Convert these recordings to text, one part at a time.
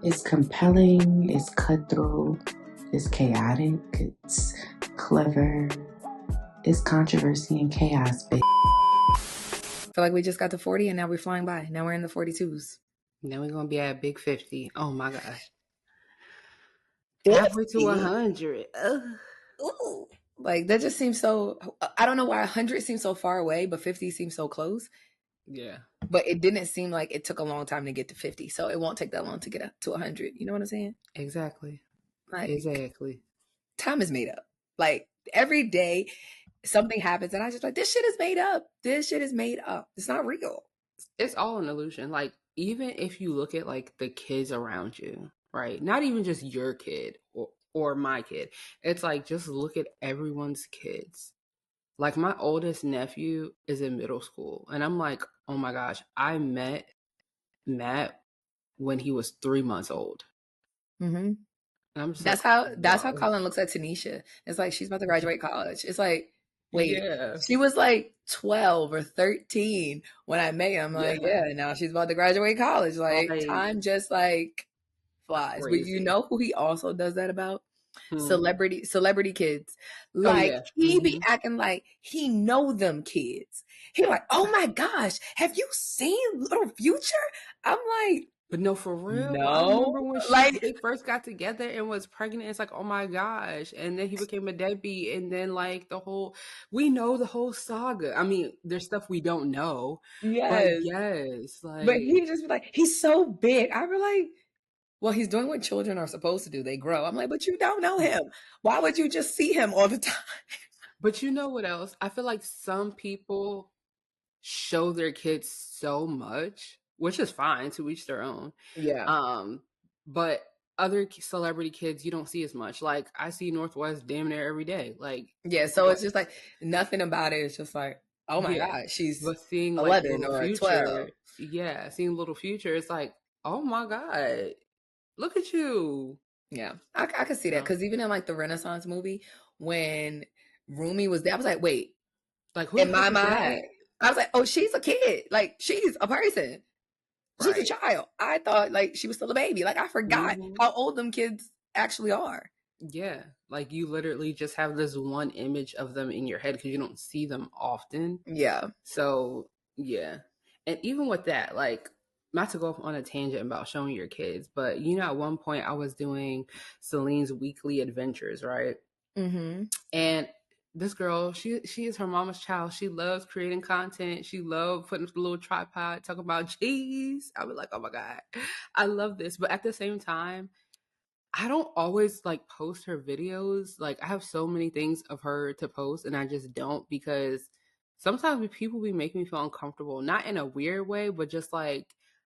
It's compelling, it's cutthroat, it's chaotic, it's clever, it's controversy and chaos, baby. I feel like we just got to 40 and now we're flying by. Now we're in the 42s. Now we're going to be at big 50. Oh my gosh. 50? Halfway to 100. Ooh. Like, that just seems so, I don't know why 100 seems so far away, but 50 seems so close. Yeah. But it didn't seem like it took a long time to get to 50. So it won't take that long to get up to 100. You know what I'm saying? Exactly. Like, exactly. Time is made up. Like, every day something happens and I just like, this shit is made up. This shit is made up. It's not real. It's all an illusion. Like, even if you look at like the kids around you, right? Not even just your kid or my kid. It's like, just look at everyone's kids. Like, my oldest nephew is in middle school. And I'm like, oh my gosh, I met Matt when he was 3 months old. Mm-hmm. I'm just that's like, how Colin looks at Tanisha. It's like, she's about to graduate college. It's like, wait, yeah. She was like 12 or 13 when I met him. Like, yeah, now she's about to graduate college. Like, time just like flies. Crazy. But you know who he also does that about? Celebrity kids. Like, he be acting like he know them kids. He like, oh my gosh, have you seen Little Future? I'm like, but no, for real. No. I remember when they first got together and was pregnant. It's like, oh my gosh. And then he became a deadbeat. And then like we know the whole saga. I mean, there's stuff we don't know. Yes. But yes. Like, but he just be like, he's so big. I be like, well, he's doing what children are supposed to do. They grow. I'm like, but you don't know him. Why would you just see him all the time? But you know what else? I feel like some people show their kids so much, which is fine, to each their own. Yeah. But other celebrity kids, you don't see as much. Like, I see Northwest damn near every day. Like, yeah, so it's just like nothing about it. It's just like, oh my God, she's but seeing 11 like or Future, 12. Yeah, seeing Little Future, it's like, oh my God, look at you. Yeah, I could see that, because even in like the Renaissance movie, when Rumi was there, I was like, wait, like, who in my mind, I was like, oh, she's a kid. Like, she's a person. She's a child. I thought like she was still a baby. Like, I forgot how old them kids actually are. Yeah, like, you literally just have this one image of them in your head because you don't see them often. Yeah. So, yeah. And even with that, like, not to go off on a tangent about showing your kids, but you know, at one point I was doing Celine's weekly adventures, right? Mm-hmm. And this girl, she is her mama's child. She loves creating content. She loves putting up the little tripod, talking about cheese. I was like, oh my God, I love this. But at the same time, I don't always like post her videos. Like, I have so many things of her to post and I just don't, because sometimes people be making me feel uncomfortable, not in a weird way, but just like,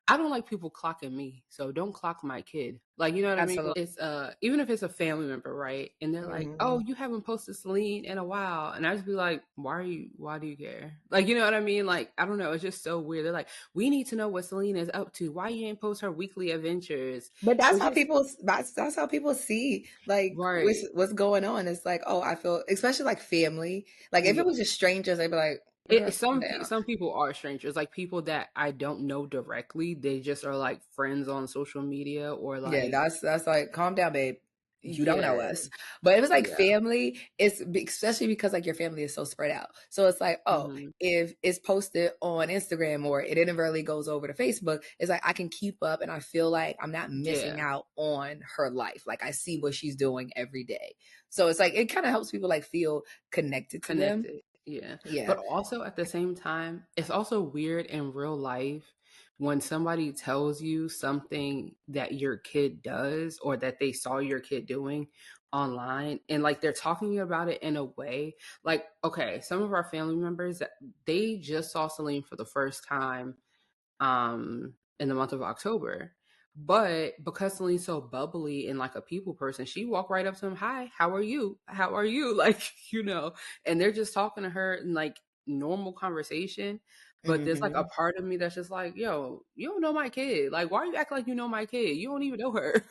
I don't like people clocking me, so don't clock my kid. Like, you know what Absolutely. I mean? It's even if it's a family member, right? And they're like, oh, you haven't posted Celine in a while. And I just be like, why do you care? Like, you know what I mean? Like, I don't know. It's just so weird. They're like, we need to know what Celine is up to. Why you ain't post her weekly adventures? But that's how people see like what's going on. It's like, oh, I feel, especially like family. Like, if it was just strangers, they'd be like, some people are strangers, like people that I don't know directly. They just are like friends on social media, or like, yeah, that's like, calm down, babe. You don't know us. But it was like family. It's especially because like your family is so spread out. So it's like, oh, if it's posted on Instagram or it inadvertently goes over to Facebook, it's like I can keep up and I feel like I'm not missing out on her life. Like, I see what she's doing every day. So it's like, it kind of helps people like feel connected to them. Yeah. But also at the same time, it's also weird in real life when somebody tells you something that your kid does or that they saw your kid doing online, and like they're talking about it in a way like, okay, some of our family members, they just saw Celine for the first time in the month of October. But because Celine's so bubbly and like a people person, she walked right up to him. Hi, how are you? How are you? Like, you know, and they're just talking to her in like normal conversation. But there's like a part of me that's just like, yo, you don't know my kid. Like, why are you acting like you know my kid? You don't even know her.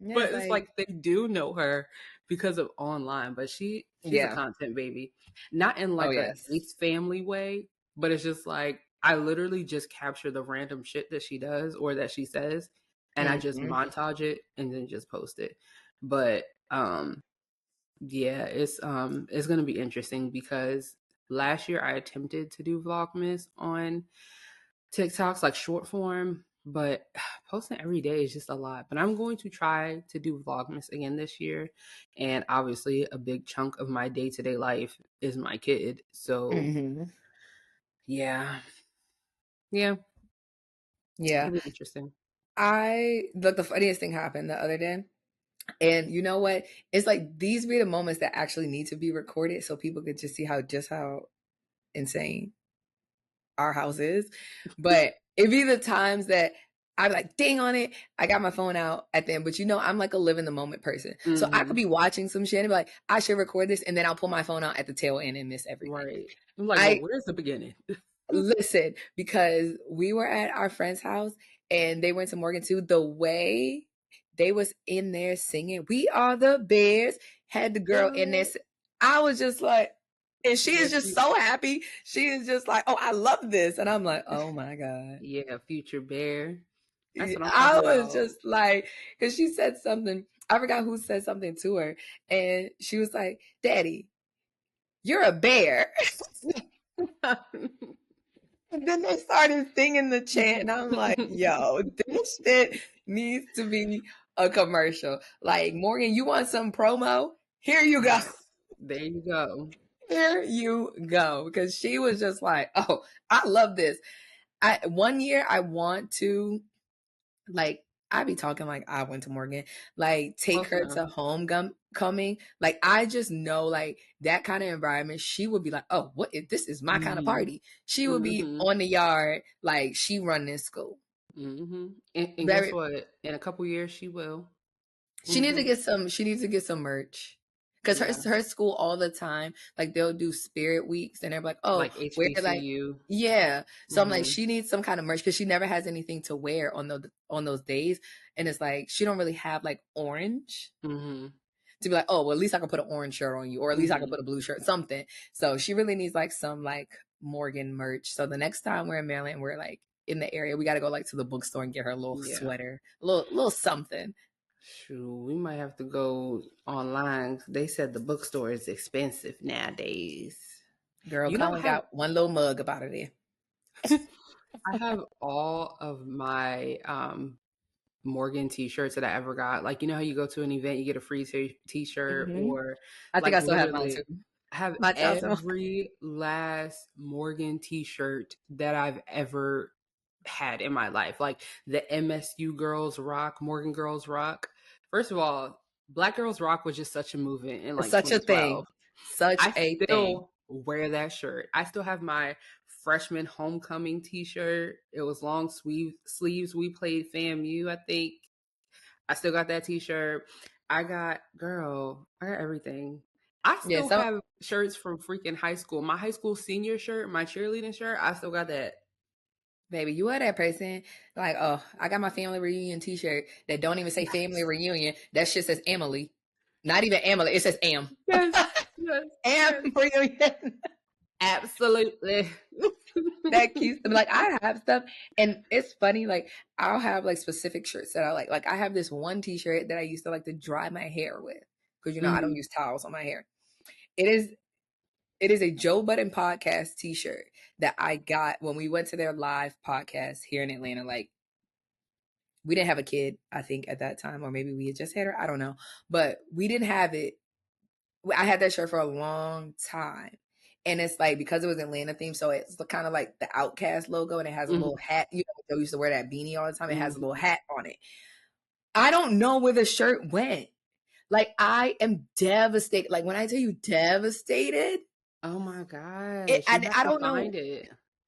Yeah, but it's like they do know her because of online. But she's a content baby. Not in like a Ace family way, but it's just like, I literally just capture the random shit that she does or that she says, and I just montage it and then just post it. But yeah, it's gonna be interesting because last year I attempted to do Vlogmas on TikToks, like short form, but posting every day is just a lot. But I'm going to try to do Vlogmas again this year. And obviously, a big chunk of my day to day life is my kid. So, yeah. Yeah. Yeah. It'll be interesting. The funniest thing happened the other day. And you know what? It's like these be the moments that actually need to be recorded so people could just see how insane our house is. But it be the times that I'm like, ding on it. I got my phone out at the end. But I'm like a live in the moment person. So I could be watching some shit and be like, I should record this. And then I'll pull my phone out at the tail end and miss everything. Right. I'm like, well, where's the beginning? Listen, because we were at our friend's house and they went to Morgan too. The way they was in there singing, "We Are the Bears," had the girl in there. I was just like, and she is just so happy. She is just like, oh, I love this. And I'm like, oh my God. Yeah, Future Bear. That's what I'm I talking was about. just like, because she said something. I forgot who said something to her. And she was like, Daddy, you're a bear. And then they started singing the chant, and I'm like, yo, this shit needs to be a commercial. Like, Morgan, you want some promo? Here you go. There you go. Here you go. Because she was just like, oh, I love this. One year I want to, like, I be talking like I went to Morgan, like take her to homecoming. Like, I just know, like, that kind of environment, she would be like, oh, what if this is my kind of party? She would be on the yard like she run this school. And guess what? In a couple years, she will. She needs to get some. She needs to get some merch. Because her school all the time, like, they'll do spirit weeks and they're like, oh, like HBCU. Yeah. So I'm like, she needs some kind of merch because she never has anything to wear on those days. And it's like, she don't really have like orange to be like, oh, well, at least I can put an orange shirt on you, or at least I can put a blue shirt, something. So she really needs like some like Morgan merch. So the next time we're in Maryland, we're like in the area, we got to go like to the bookstore and get her a little sweater, a little something. Shoot, we might have to go online. They said the bookstore is expensive nowadays. Girl, Colin got one little mug about it there. I have all of my Morgan t-shirts that I ever got. Like, you know how you go to an event, you get a free t-shirt, or I think I still have mine too. I have every last Morgan t-shirt that I've ever had in my life. Like the MSU Girls Rock, Morgan Girls Rock. First of all, Black Girls Rock was just such a movement in like such 2012. I still wear that shirt. I still have my freshman homecoming t-shirt. It was long sleeves. We played FAMU, I think. I still got that t-shirt. I got everything. I still have shirts from freaking high school. My high school senior shirt, my cheerleading shirt, I still got that. Baby, you are that person. Like, oh, I got my family reunion t-shirt that don't even say family reunion. That shit says Emily. Not even Emily. It says Am. Yes. Am reunion. Absolutely. That keeps them. Like, I have stuff. And it's funny. Like, I'll have like specific shirts that I like. Like, I have this one t-shirt that I used to like to dry my hair with. Because, I don't use towels on my hair. It is a Joe Budden podcast t-shirt that I got when we went to their live podcast here in Atlanta. Like, we didn't have a kid, I think, at that time, or maybe we had just had her. I don't know. But we didn't have it. I had that shirt for a long time. And it's like, because it was Atlanta themed, so it's kind of like the Outcast logo, and it has a little hat. You know, they used to wear that beanie all the time. It has a little hat on it. I don't know where the shirt went. Like, I am devastated. Like, when I tell you devastated. Oh my God. I don't know.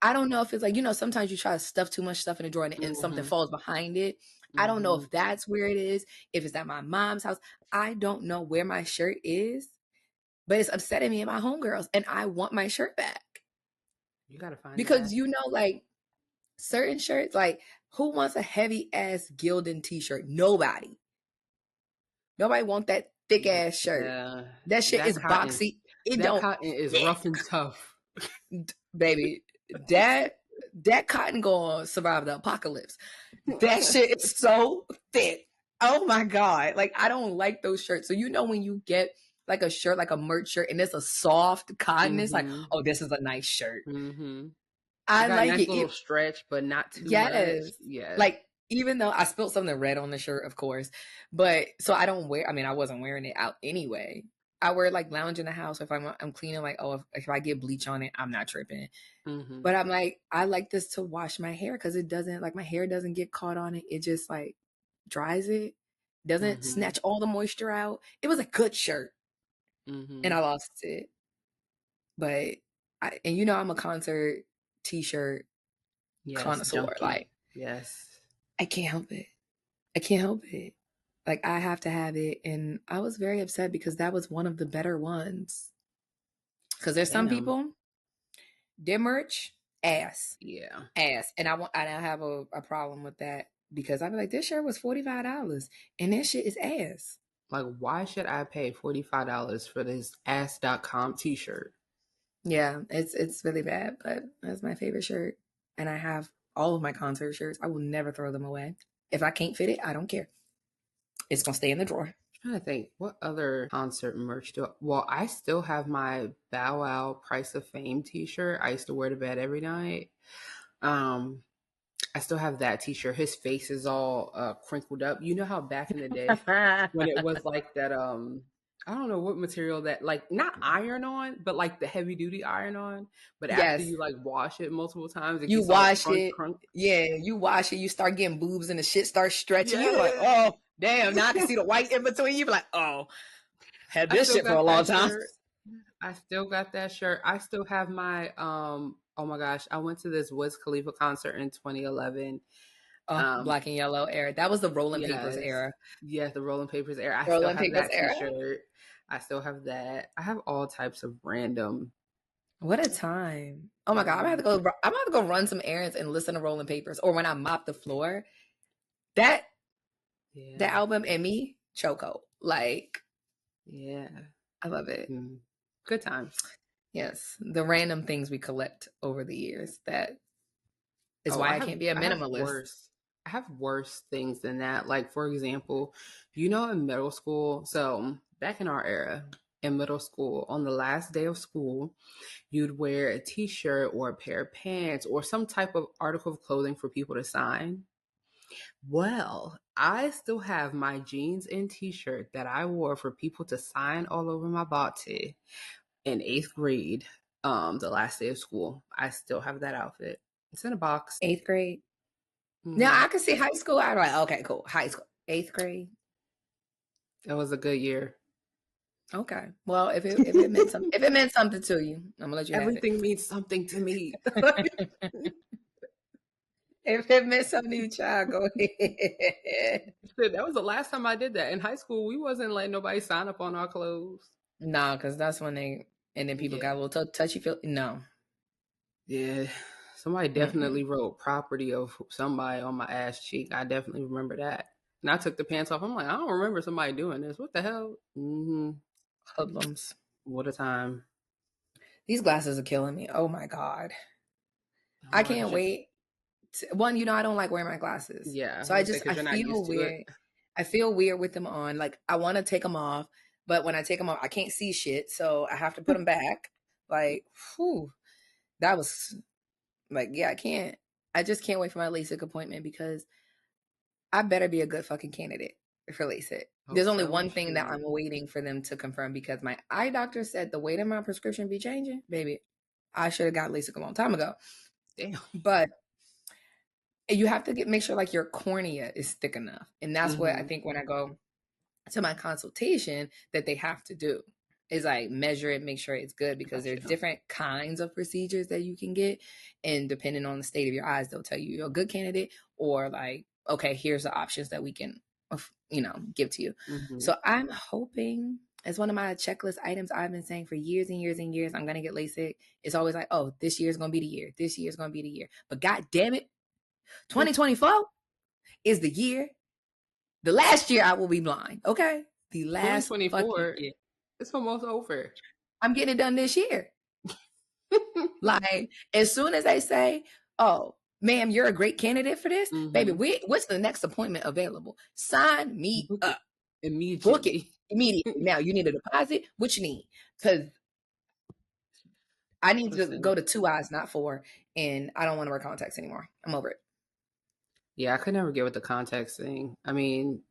I don't know if it's like, sometimes you try to stuff too much stuff in a drawer and something falls behind it. I don't know if that's where it is, if it's at my mom's house. I don't know where my shirt is, but it's upsetting me and my homegirls, and I want my shirt back. You got to find because like certain shirts, like, who wants a heavy ass Gildan t-shirt? Nobody want that thick ass shirt. That shit is boxy. Cotton is rough and tough. Baby, that that cotton gonna survive the apocalypse. That shit is so thick. Oh my God. Like, I don't like those shirts. So, when you get like a shirt, like a merch shirt, and it's a soft cotton, it's like, oh, this is a nice shirt. I got a like nice it. little stretch, but not too Yes. much. Yeah. Like, even though I spilled something red on the shirt, of course, but so I don't wear, I wasn't wearing it out anyway. I wear like lounge in the house. If I'm cleaning, like, oh, if I get bleach on it, I'm not tripping. But I'm like, I like this to wash my hair because it doesn't, like, my hair doesn't get caught on it. It just like dries it, doesn't snatch all the moisture out. It was a good shirt, and I lost it. But I'm a concert T-shirt connoisseur. Junkie. Like, yes, I can't help it. I can't help it. Like, I have to have it, and I was very upset because that was one of the better ones. Because there's some people, their merch ass. Yeah. Ass. And I have a problem with that because I'd be like, this shirt was $45 and this shit is ass. Like, why should I pay $45 for this ass.com t-shirt? Yeah, it's really bad, but that's my favorite shirt. And I have all of my concert shirts. I will never throw them away. If I can't fit it, I don't care. It's gonna stay in the drawer. I'm trying to think, what other concert merch do I still have my Bow Wow Price of Fame t-shirt. I used to wear to bed every night. I still have that t-shirt. His face is all crinkled up. You know how back in the day when it was like that, I don't know what material that, like, not iron on, but like the heavy duty iron on. But after you like wash it multiple times, you wash it. Yeah, you wash it. You start getting boobs and the shit starts stretching. You're like, oh, damn. Now I can see the white in between. You be like, oh, had this shit for a long time. I still got that shirt. I still have my, oh my gosh, I went to this Wiz Khalifa concert in 2011. Black and yellow era. That was the rolling papers era. Yeah, the rolling papers era. I still have that t-shirt. I still have that. I have all types of random. What a time. Oh my God. I'm gonna have to go run some errands and listen to rolling papers. Or when I mop the floor. The album and me, Choco. Like, yeah. I love it. Good times. Yes. The random things we collect over the years. That is why I can't be a minimalist. I have worse things than that. Like, for example, in middle school, so back in our era, in middle school, on the last day of school, you'd wear a t-shirt or a pair of pants or some type of article of clothing for people to sign. Well, I still have my jeans and t-shirt that I wore for people to sign all over my body in 8th grade, the last day of school. I still have that outfit. It's in a box. 8th grade. Now I can see high school. I'm like, okay, cool. High school, 8th grade. It was a good year. Okay. Well, if it meant something, if it meant something to you, I'm gonna let you. Everything means something to me. If it meant something to you, child, go ahead. That was the last time I did that. In high school, we wasn't letting nobody sign up on our clothes. Nah, because that's when then people got a little touchy feel. No. Yeah. Somebody definitely wrote property of somebody on my ass cheek. I definitely remember that. And I took the pants off. I'm like, I don't remember somebody doing this. What the hell? Hoodlums. What a time. These glasses are killing me. Oh my God. I can't wait. One, I don't like wearing my glasses. Yeah. So I feel weird. I feel weird with them on. Like, I want to take them off, but when I take them off, I can't see shit. So I have to put them back. Like, whew. That was like, yeah, I can't. I just can't wait for my LASIK appointment because I better be a good fucking candidate for LASIK. There's only one thing that I'm waiting for them to confirm because my eye doctor said the way that my prescription be changing, baby, I should have got LASIK a long time ago. Damn. But you have to make sure like your cornea is thick enough. And that's what I think when I go to my consultation that they have to do is like measure it, make sure it's good because there's different kinds of procedures that you can get. And depending on the state of your eyes, they'll tell you you're a good candidate or like, okay, here's the options that we can, give to you. So I'm hoping as one of my checklist items I've been saying for years and years and years, I'm going to get LASIK. It's always like, oh, this year's going to be the year. This year's going to be the year. But God damn it, 2024 is the year. The last year I will be blind. Okay. The last 2024 year. It's almost over. I'm getting it done this year. Like, as soon as they say, oh, ma'am, you're a great candidate for this. Baby, what's the next appointment available? Sign me Book up. it immediately. Book it immediately. Now, you need a deposit? What you need? Because I need to go to 2 eyes, not 4, and I don't want to wear contacts anymore. I'm over it. Yeah, I could never get with the contacts thing. I mean,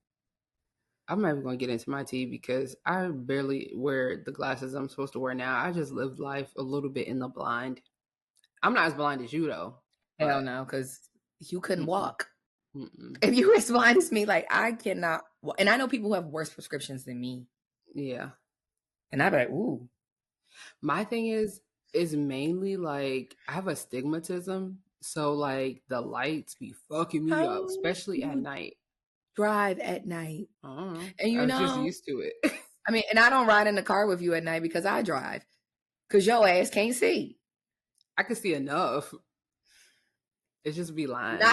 I'm not even going to get into my tea because I barely wear the glasses I'm supposed to wear now. I just live life a little bit in the blind. I'm not as blind as you, though. Hell no, because you couldn't walk. Mm-mm. If you were as blind as me, like, I cannot. And I know people who have worse prescriptions than me. Yeah. And I'd be like, ooh. My thing is mainly like I have astigmatism. So, like, the lights be fucking me up, especially at night. Drive at night. I don't know. And you I was know, just used to it. I mean, and I don't ride in the car with you at night because I drive. Because your ass can't see. I can see enough. It just be lines.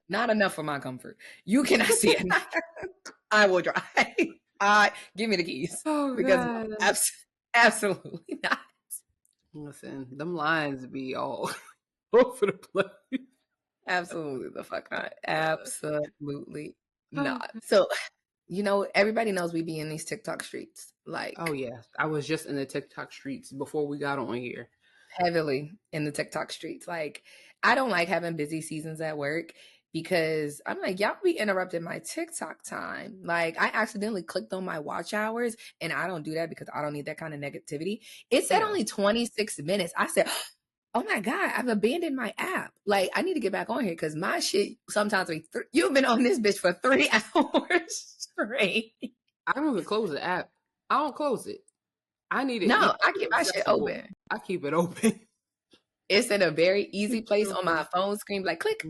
Not enough for my comfort. You cannot see it. I will drive. Give me the keys. Oh, because God. Absolutely not. Listen, them lines be all over the place. Absolutely the fuck not. Absolutely not. So, you know, everybody knows we be in these TikTok streets. Like, oh yeah, I was just in the TikTok streets before we got on here. Heavily in the TikTok streets. Like, I don't like having busy seasons at work because I'm like, y'all be interrupting my TikTok time. Like, I accidentally clicked on my watch hours, and I don't do that because I don't need that kind of negativity. It said only 26 minutes. I said, oh my God, I've abandoned my app. Like, I need to get back on here because my shit sometimes you've been on this bitch for 3 hours straight. I don't even close the app. I don't close it. I need it. No, I keep my shit open. I keep it open. It's in a very easy place on my phone screen. Like, click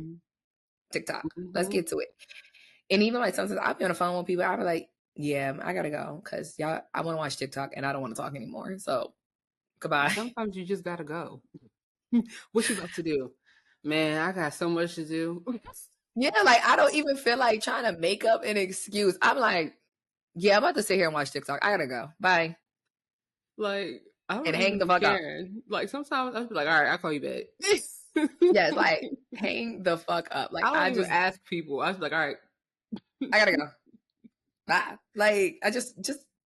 TikTok. Let's get to it. And even like sometimes I'll be on the phone with people. I'll be like, yeah, I gotta go because y'all, I want to watch TikTok and I don't want to talk anymore. So, goodbye. Sometimes you just gotta go. What you about to do? Man, I got so much to do. Yeah, like I don't even feel like trying to make up an excuse. I'm like, yeah, I'm about to sit here and watch TikTok. I gotta go. Bye. Like, I don't and hang the fuck up. Like, sometimes I'll be like, all right, I'll call you back. Yeah, it's like, hang the fuck up. Like, I don't even ask people. I was like, all right, I gotta go. Bye. Like, I just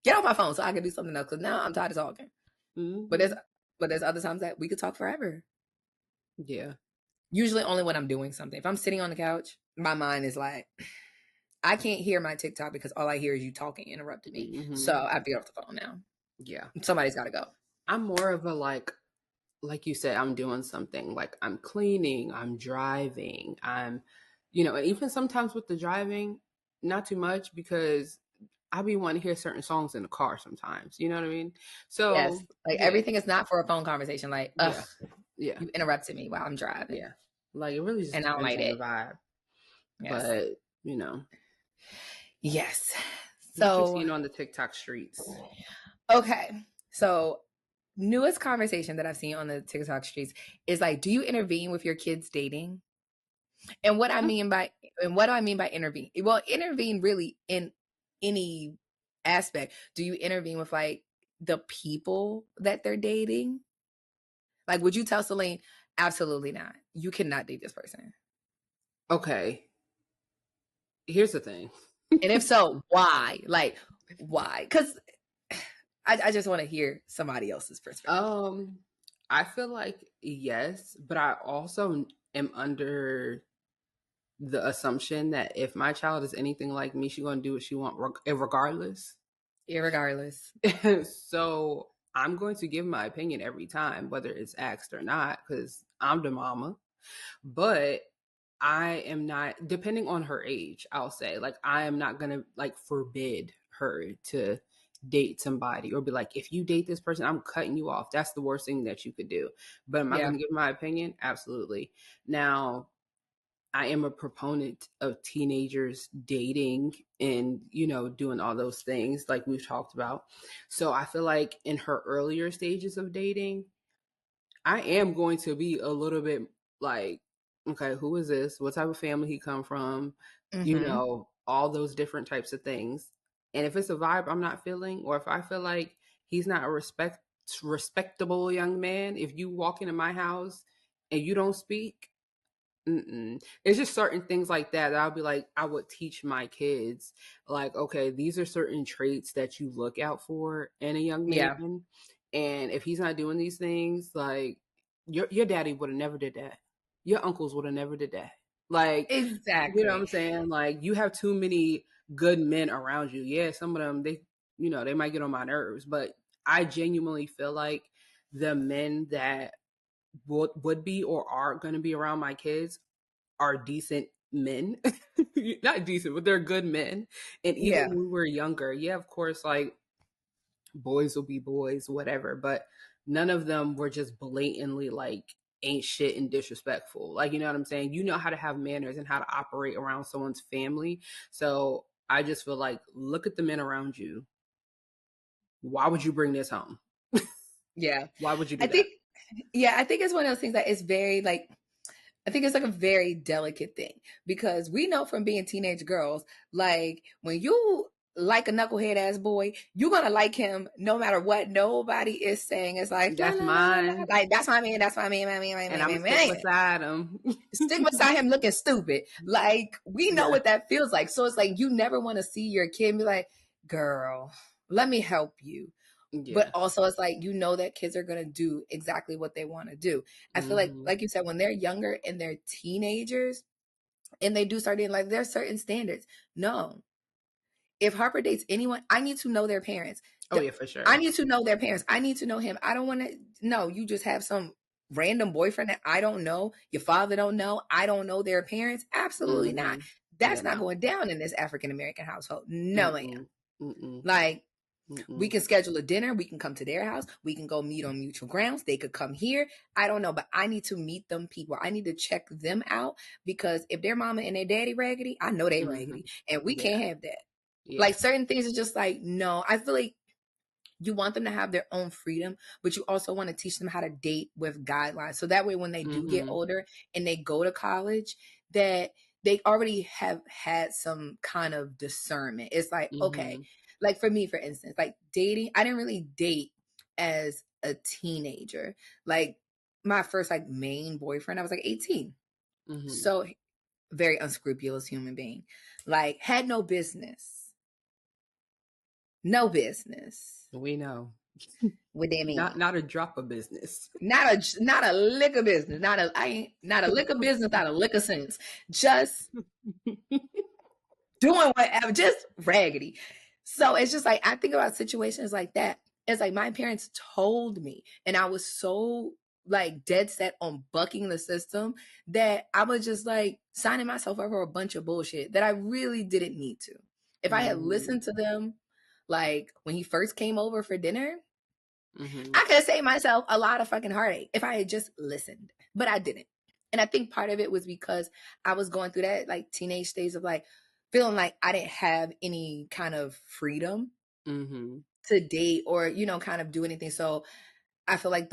get off my phone so I can do something else because now I'm tired of talking. But there's other times that we could talk forever. Yeah. Usually only when I'm doing something. If I'm sitting on the couch, my mind is like, I can't hear my TikTok because all I hear is you talking, interrupting me. So I have to get off the phone now. Yeah. Somebody's got to go. I'm more of a like you said, I'm doing something. Like, I'm cleaning, I'm driving, I'm, and even sometimes with the driving, not too much because I be wanting to hear certain songs in the car sometimes. You know what I mean? So yes, like everything is not for a phone conversation. Like, yeah, you interrupted me while I'm driving. Yeah, like it really just and I don't like on it. The vibe. Yes. But yes. So what you seen on the TikTok streets? Okay, so newest conversation that I've seen on the TikTok streets is like, do you intervene with your kids dating? And what I mean by intervene? Well, intervene really in any aspect. Do you intervene with like the people that they're dating? Like, would you tell Celine, absolutely not. You cannot date this person. Okay. Here's the thing. And if so, why? Like, why? Because I just want to hear somebody else's perspective. I feel like yes, but I also am under the assumption that if my child is anything like me, she's going to do what she wants regardless. Irregardless. So I'm going to give my opinion every time, whether it's asked or not, because I'm the mama. But I am not, depending on her age, I'll say, like, I am not going to like forbid her to date somebody or be like, if you date this person, I'm cutting you off. That's the worst thing that you could do. But am I going to give my opinion? Absolutely. Now, I am a proponent of teenagers dating and, doing all those things like we've talked about. So I feel like in her earlier stages of dating, I am going to be a little bit like, okay, who is this? What type of family he come from? All those different types of things. And if it's a vibe I'm not feeling, or if I feel like he's not a respectable young man, if you walk into my house and you don't speak, It's just certain things like that I'll be like, I would teach my kids, like, okay, these are certain traits that you look out for in a young man. Yeah. And if he's not doing these things, like your daddy would have never did that. Your uncles would have never did that. Like, you know what Exactly. I'm saying? Like, you have too many good men around you. Yeah, some of them, they might get on my nerves, but I genuinely feel like the men that would be or are going to be around my kids are decent men. Not decent, but they're good men. And even Yeah. when we were younger, yeah, of course, like, boys will be boys, whatever, but none of them were just blatantly like ain't shit and disrespectful. Like, you know what I'm saying? You know how to have manners and how to operate around someone's family. So I just feel like, look at the men around you. Why would you bring this home? Yeah. Why would you do I that? think, I think it's one of those things that is very like, I think it's like a very delicate thing because we know from being teenage girls, like when you like a knucklehead ass boy, you're gonna like him no matter what nobody is saying. It's like la, That's la, la, la, la. mine. Like that's my man, that's my man, my man, my And man, I'm my gonna stick man. beside him. Stick beside him looking stupid. Like we know Yeah. what that feels like. So it's like you never want to see your kid and be like, girl, let me help you. Yeah. But also it's like you know that kids are going to do exactly what they want to do. I feel like you said, when they're younger and they're teenagers and they do start dating, like there's certain standards. No, if Harper dates anyone, I need to know their parents. Oh yeah, for sure. I need to know their parents. I need to know him. I don't want to. No, you just have some random boyfriend that I don't know. Your father don't know. I don't know their parents. Absolutely not. That's not going down in this African American household. No, ma'am. Like, we can schedule a dinner. We can come to their house. We can go meet on mutual grounds. They could come here. I don't know, but I need to meet them people. I need to check them out because if their mama and their daddy raggedy, I know they raggedy, and we can't have that. Yeah. Like certain things are just like, no, I feel like you want them to have their own freedom, but you also want to teach them how to date with guidelines. So that way, when they do get older and they go to college, that they already have had some kind of discernment. It's like, okay, like for me, for instance, like dating, I didn't really date as a teenager. Like my first like main boyfriend, I was like 18. So very unscrupulous human being, like had no business. No business. We know. What they mean? Not a drop of business. Not a lick of business. Not a lick of business. Not a lick of sense. Just doing whatever. Just raggedy. So it's just like I think about situations like that. It's like my parents told me, and I was so like dead set on bucking the system that I was just like signing myself up for a bunch of bullshit that I really didn't need to. If I had listened to them, like when he first came over for dinner, I could have saved myself a lot of fucking heartache if I had just listened, but I didn't. And I think part of it was because I was going through that like teenage stage of like feeling like I didn't have any kind of freedom to date or, you know, kind of do anything. So I feel like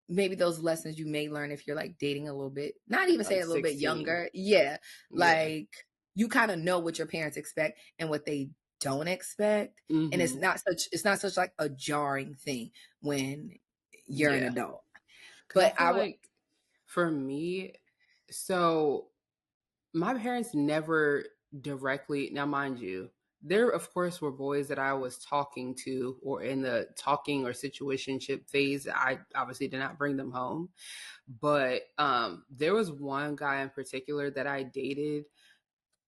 maybe those lessons you may learn if you're like dating a little bit, not even say a little 16. Bit younger. Yeah. Like you kind of know what your parents expect and what they don't expect. And it's not such like a jarring thing when you're an adult. But I feel like for me, so my parents never directly, now mind you, there of course were boys that I was talking to or in the talking or situationship phase. I obviously did not bring them home. But there was one guy in particular that I dated,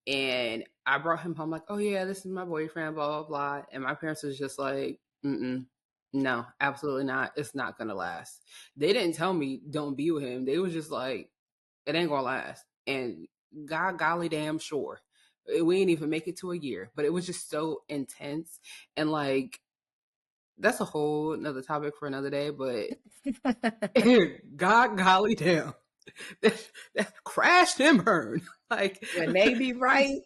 and I brought him home like, oh yeah, this is my boyfriend, blah, blah, blah. And my parents was just like, no, absolutely not. It's not going to last. They didn't tell me don't be with him. They was just like, it ain't going to last. And God golly damn sure. We ain't even make it to a year, but it was just so intense. And like, that's a whole another topic for another day, but God golly damn. That crashed and burned. Like when they be right,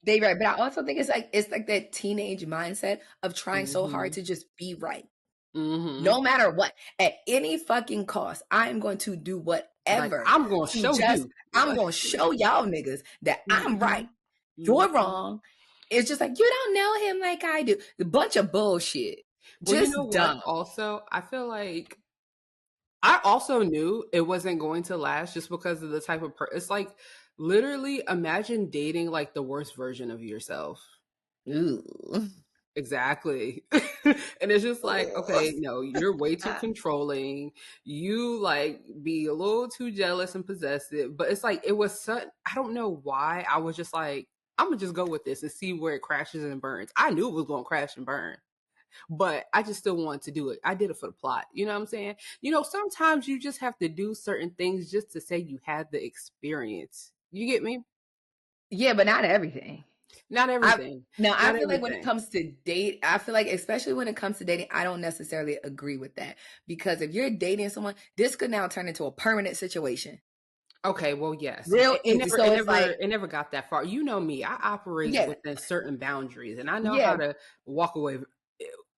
they right. But I also think it's like that teenage mindset of trying so hard to just be right. No matter what, at any fucking cost, I am going to do whatever. Like, I'm going to show you. I'm going to show y'all niggas that I'm right. You're wrong. It's just like, you don't know him like I do. A bunch of bullshit. Well, just you know dumb. what? Also, I feel like I also knew it wasn't going to last just because of the type of it's like literally imagine dating like the worst version of yourself. Ooh. Exactly. And it's just like, okay, no, you're way too controlling. You like be a little too jealous and possessive. But it's like it was such I don't know why. I was just like, I'm gonna just go with this and see where it crashes and burns. I knew it was gonna crash and burn. But I just still wanted to do it. I did it for the plot. You know what I'm saying? You know, sometimes you just have to do certain things just to say you had the experience. You get me? Yeah, but not everything. Not everything. I Not feel like when it everything. comes to date, I feel like especially when it comes to dating, I don't necessarily agree with that, because if you're dating someone, this could now turn into a permanent situation. Okay, well, yes. Real It easy. never, So it it's never, like, it never got that far. You know me. I operate yeah, within certain boundaries, and I know how yeah, to walk away.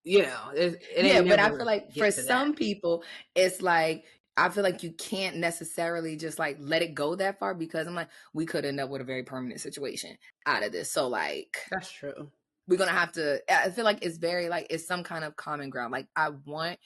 You know, it yeah. ain't But I feel never like for get to that. some people, it's like I feel like you can't necessarily just like let it go that far, because I'm like, we could end up with a very permanent situation out of this. So like, That's true. we're gonna have to. I feel like it's very like it's some kind of common ground. Like I want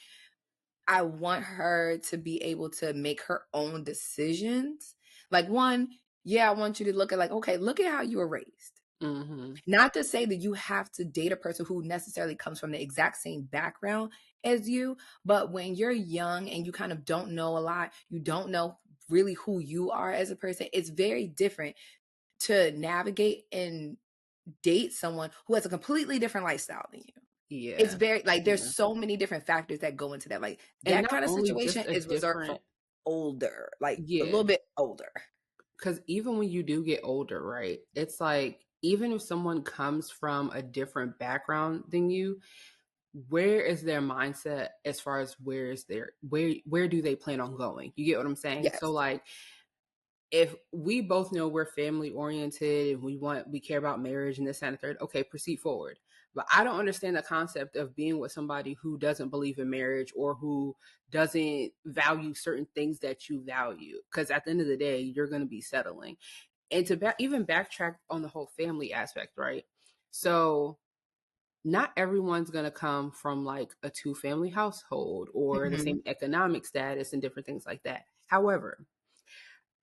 her to be able to make her own decisions. Like, one, yeah, I want you to look at like, okay, look at how you were raised. Mm-hmm. Not to say that you have to date a person who necessarily comes from the exact same background as you, but when you're young and you kind of don't know a lot, you don't know really who you are as a person, it's very different to navigate and date someone who has a completely different lifestyle than you. It's Yeah. very like there's Yeah. so many different factors that go into that. Like And that not kind of only situation just a is reserved for different, older, like a yeah. little bit older. Because even when you do get older, right? It's like even if someone comes from a different background than you, where is their mindset as far as where do they plan on going? You get what I'm saying? So Yes. like if we both know we're family oriented and we care about marriage and this and the third, okay, proceed forward. But I don't understand the concept of being with somebody who doesn't believe in marriage or who doesn't value certain things that you value. Because at the end of the day, you're going to be settling. And to even backtrack on the whole family aspect, right? So not everyone's going to come from like a two family household or the Mm-hmm. same economic status and different things like that. However,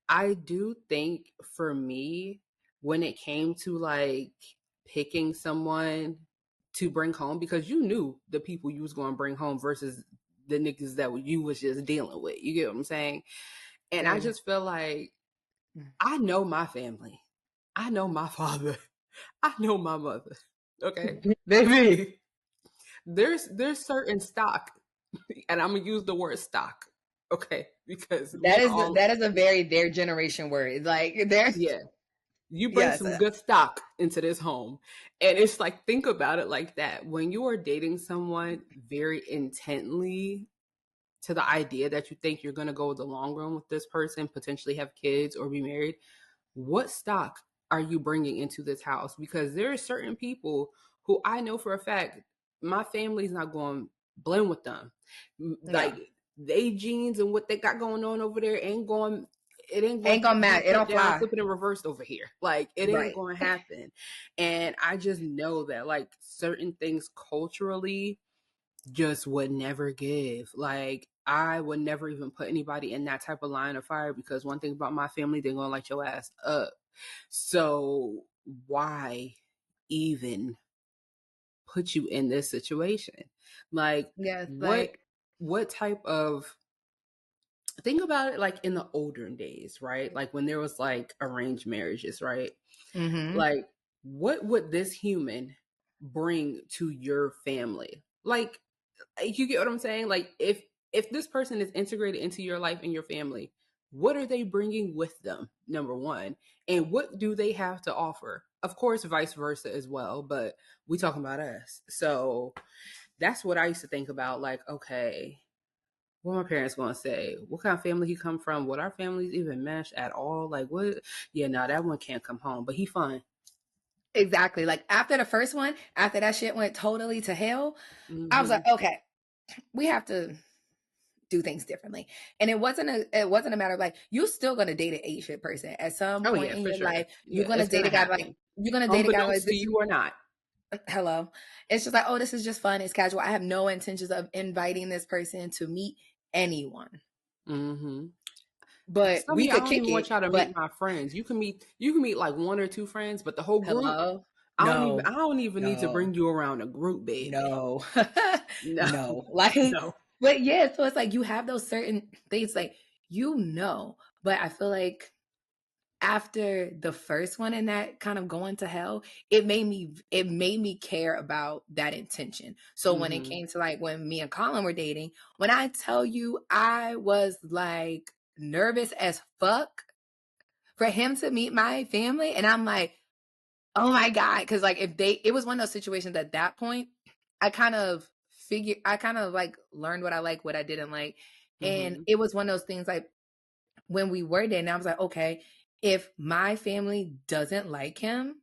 I do think for me, when it came to like picking someone to bring home, because you knew the people you was going to bring home versus the niggas that you was just dealing with. You get what I'm saying? And I Baby. just feel like I know my family. I know my father. I know my mother. Okay. Baby. There's certain stock, and I'm gonna use the word stock, okay? Because we That is all that is a very their generation word. Like there's yeah. You bring yes. some good stock into this home. And it's like, think about it like that. When you are dating someone very intently to the idea that you think you're going to go the long run with this person, potentially have kids or be married, what stock are you bringing into this house? Because there are certain people who I know for a fact my family's not going to blend with them. No. Like they genes and what they got going on over there ain't going. It ain't going Ain't to gonna be matter. It cut don't down, fly. flipping and reversed over here. Like it ain't Right. going to happen. And I just know that like certain things culturally just would never give. Like I would never even put anybody in that type of line of fire because one thing about my family, they're gonna light your ass up. So why even put you in this situation? Like Yes, what like what type of think about it like in the older days, right? Like when there was like arranged marriages, right? mm-hmm. Like what would this human bring to your family? Like you get what I'm saying? Like if this person is integrated into your life and your family, what are they bringing with them? Number one, and what do they have to offer? Of course, vice versa as well, but we talking about us. So that's what I used to think about. Like, okay, what my parents gonna say? What kind of family he come from? Would our families even mesh at all? Like, what? Yeah, no, that one can't come home, but he fine. Exactly. Like after the first one, after that shit went totally to hell, I was Mm-hmm. like, okay, we have to do things differently. And it wasn't a matter of like you're still gonna date an A-shit person at some Oh point yeah, in for your sure. life. You're Yeah, gonna it's date gonna a guy like happen, you're gonna date a guy like unbeknownst to this. you or not. Hello. It's just like, oh, this is just fun. It's casual. I have no intentions of inviting this person to meet anyone. Mm-hmm. But we I could don't kick even want it. y'all to But meet my friends. You can meet like one or two friends, but the whole group, hello, I don't even no, I don't even need to no, bring you around a group, baby. no, No, no. Like, no. but yeah. So it's like you have those certain things, like But I feel like after the first one and that kind of going to hell, it made me care about that intention. So when it Mm-hmm. came to like when me and Colin were dating, when I tell you I was like nervous as fuck for him to meet my family, and I'm like, oh my god, because like it was one of those situations at that point. I kind of like learned what I like, what I didn't like, and Mm-hmm. it was one of those things like when we were dating, I was like, okay, if my family doesn't like him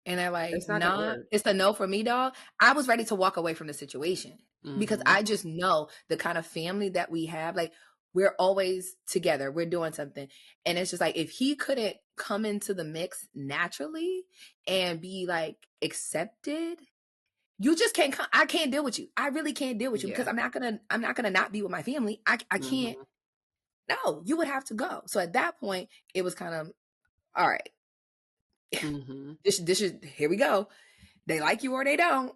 and they're like, It's not gonna nah, work. it's a no for me, dog, I was ready to walk away from the situation because Mm-hmm. I just know the kind of family that we have. Like, we're always together, we're doing something. And it's just like, if he couldn't come into the mix naturally and be like accepted, you just can't come. I can't deal with you. I really can't deal with you because Yeah. I'm not gonna not be with my family. I can't. Mm-hmm. No, you would have to go. So at that point, it was kind of all right. Mm-hmm. This is here we go. They like you or they don't.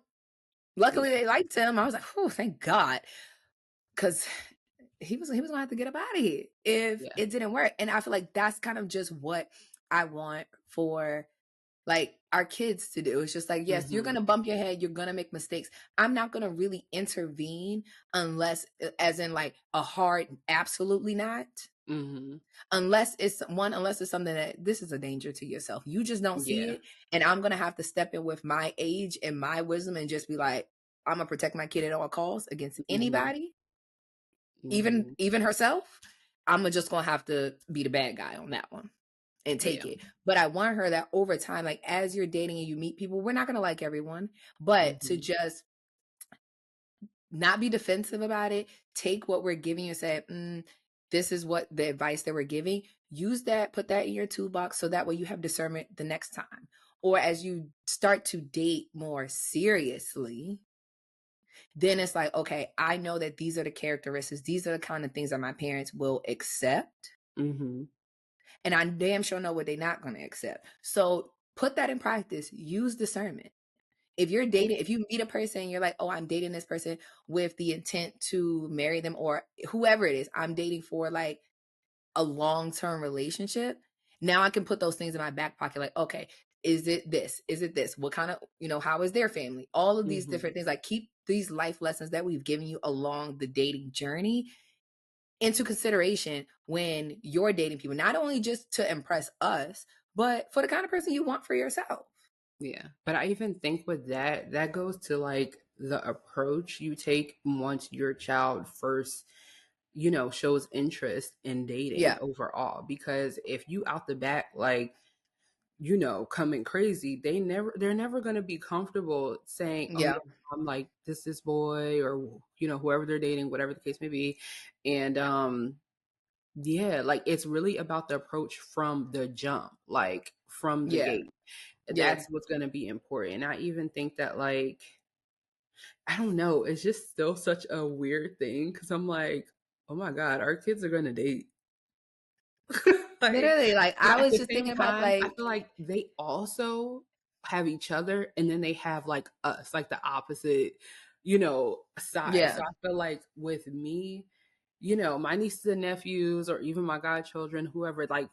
Luckily, Yeah. they liked him. I was like, oh, thank God, because he was gonna have to get up out of here if Yeah. it didn't work. And I feel like that's kind of just what I want for like our kids to do. It's just like, yes, you're Mm-hmm. gonna bump your head, you're gonna make mistakes. I'm not gonna really intervene unless, as in like a hard, absolutely not. Mm-hmm. Unless it's something that this is a danger to yourself, you just don't see Yeah. it, and I'm gonna have to step in with my age and my wisdom and just be like, I'm gonna protect my kid at all costs against Mm-hmm. anybody, even Mm-hmm. even herself. I'm just gonna have to be the bad guy on that one and take Yeah. it. But I want her that over time, like as you're dating and you meet people, we're not gonna like everyone, but to Mm-hmm. just not be defensive about it. Take what we're giving you and say, this is what the advice that we're giving. Use that, put that in your toolbox so that way you have discernment the next time. Or as you start to date more seriously, then it's like, okay, I know that these are the characteristics, these are the kind of things that my parents will accept. Mm-hmm. And I damn sure know what they're not going to accept. So put that in practice. Use discernment. If you meet a person and you're like, oh, I'm dating this person with the intent to marry them or whoever it is, I'm dating for like a long-term relationship. Now I can put those things in my back pocket. Like, okay, is it this? Is it this? What kind of, how is their family? All of these Mm-hmm. different things. Like, keep these life lessons that we've given you along the dating journey into consideration when you're dating people, not only just to impress us, but for the kind of person you want for yourself. Yeah. But I even think with that goes to like the approach you take once your child first, shows interest in dating Yeah. overall. Because if you out the back, like, coming crazy, they're never gonna be comfortable saying, oh yeah, Yeah. I'm like this boy, or whoever they're dating, whatever the case may be. And yeah, like it's really about the approach from the jump, like from the Yeah. gate. Yeah. That's what's going to be important. I even think that, like, I don't know, it's just still such a weird thing because I'm like, oh my God, our kids are going to date. Like, Literally, like but I at was the just same thinking about time, I like, feel like they also have each other, and then they have like us, like the opposite, side. yeah, So I feel like with me, my nieces and nephews, or even my godchildren, whoever, like,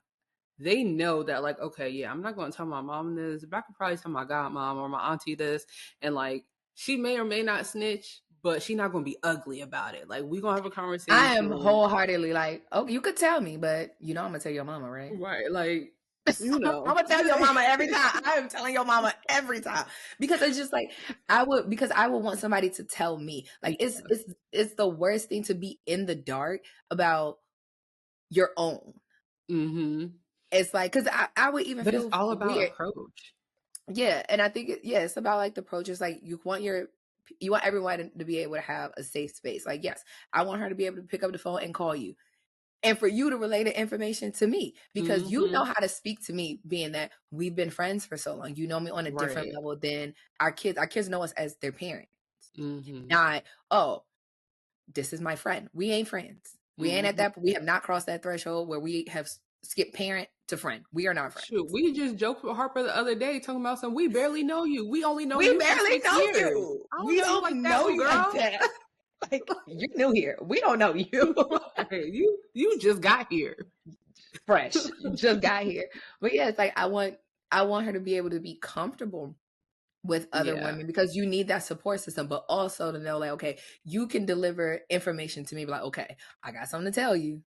they know that, like, okay, yeah, I'm not going to tell my mom this, but I could probably tell my godmom or my auntie this, and like she may or may not snitch, but she's not going to be ugly about it. Like, we gonna have a I am conversation, wholeheartedly like, oh, you could tell me, but I'm gonna tell your mama, right? right? Like, I'm gonna tell your mama every time. I am telling your mama every time because it's just like I would want somebody to tell me. Like yeah. it's the worst thing to be in the dark about your own. Mm-hmm. It's like because I would even But it's feel all about weird. approach. Yeah, and I think it's about like the approach. It's like you want everyone to be able to have a safe space. Like, yes, I want her to be able to pick up the phone and call you, and for you to relay the information to me because you know Mm-hmm. how to speak to me, being that we've been friends for so long. You know me on a different Right. level than our kids. Our kids know us as their parents, Mm-hmm. not, oh, this is my friend. We ain't friends. We ain't at that. We have not crossed that threshold where we have skipped parent to friend. We are not friends. Shoot, we just joked with Harper the other day talking about some. We barely know you. We only know We you for barely 6 know years. you. I don't We know you don't like know that, you girl. like that. Like, you're new here. We don't know you. Right. You just got here. Fresh. You just got here. But yeah, it's like I want her to be able to be comfortable with other women, because you need that support system, but also to know, like, okay, you can deliver information to me, like, okay, I got something to tell you.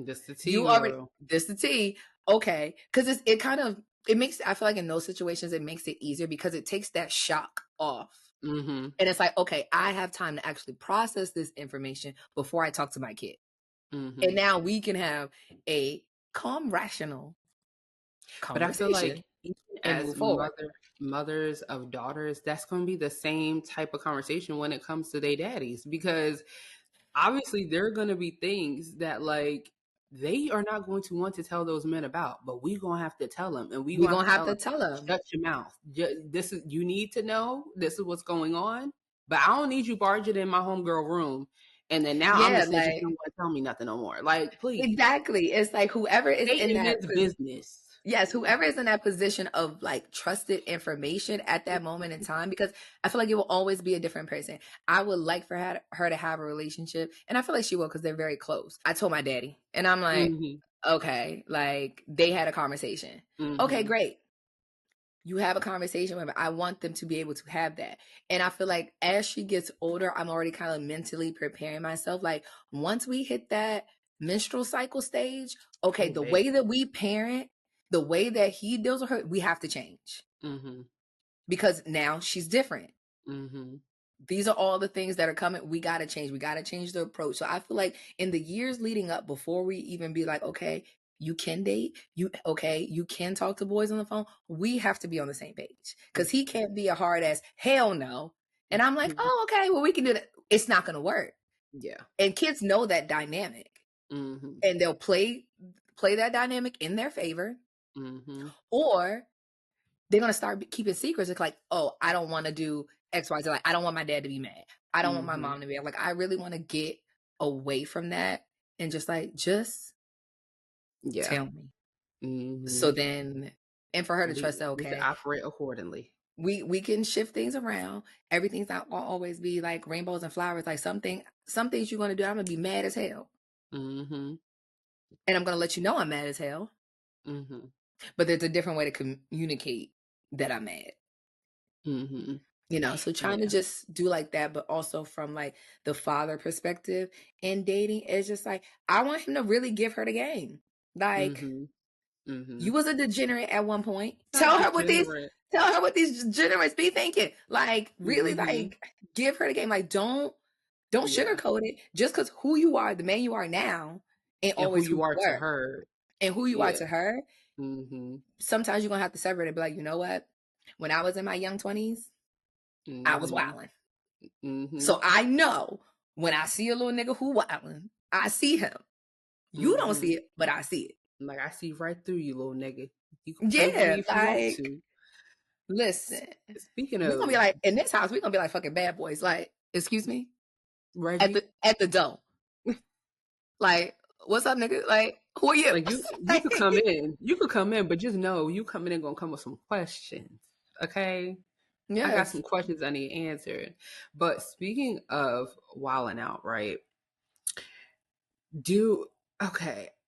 This the tea. You already, this the tea. Okay. Because it makes, I feel like in those situations, it makes it easier because it takes that shock off. And it's like, okay, I have time to actually process this information before I talk to my kid. And now we can have a calm, rational conversation. But I feel like and as move forward. mothers of daughters, that's going to be the same type of conversation when it comes to their daddies, because obviously there are going to be things that like they are not going to want to tell those men about, but we going to have to tell them, and we We're going going to have to tell them. Shut your mouth. This is, you need to know this is what's going on, but I don't need you barging in my homegirl room. And then now I'm the snitch, you don't want to tell me nothing no more. Like, please. Exactly. It's like whoever is stay in that business. Yes, whoever is in that position of like trusted information at that moment in time, because I feel like it will always be a different person. I would like for her to have a relationship, and I feel like she will because they're very close. I told my daddy, and I'm like, okay, like they had a conversation. Okay, great. You have a conversation with her. I want them to be able to have that. And I feel like as she gets older, I'm already kind of mentally preparing myself. Like once we hit that menstrual cycle stage, okay, the way that we parent, the way that he deals with her, we have to change. Because now she's different. These are all the things that are coming. We got to change. We got to change the approach. So I feel like in the years leading up, before we even be like, okay, you can date, you can talk to boys on the phone, we have to be on the same page, because he can't be a hard ass hell no, and I'm like, oh, okay, well, we can do that. It's not gonna work. And kids know that dynamic, and they'll play that dynamic in their favor, or they're gonna start keeping secrets. It's like, oh, I don't want to do XYZ. Like, I don't want my dad to be mad. I don't want my mom to be like, I really want to get away from that and just tell me. So then, and for her to trust that, okay, operate accordingly. We can shift things around. Everything's not gonna always be like rainbows and flowers. Like some things you're gonna do, I'm gonna be mad as hell, and I'm gonna let you know I'm mad as hell. But there's a different way to communicate that I'm mad. So trying to just do like that, but also from like the father perspective in dating, is just like, I want him to really give her the game. Like, you was a degenerate at one point. Tell her what these degenerates be thinking. Like, really, like, give her the game. Like, don't sugarcoat it. Just because who you are, the man you are now, and always who you are to her, and who you are to her. Sometimes you're gonna have to separate it. Be like, you know what? When I was in my young 20s, I was wilding. So I know when I see a little nigga who wilding, I see him. You don't see it, but I see it. Like, I see right through you, little nigga. You can play with me if you want to. Listen, speaking of, we're gonna be like, in this house, we're gonna be like fucking bad boys. Like, excuse me, Reggie? at the door. Like, what's up, nigga? Like, who are you? Like, you could come in. You could come in, but just know you coming in gonna come with some questions. Okay? Yes. I got some questions I need answered. But speaking of wilding out, right?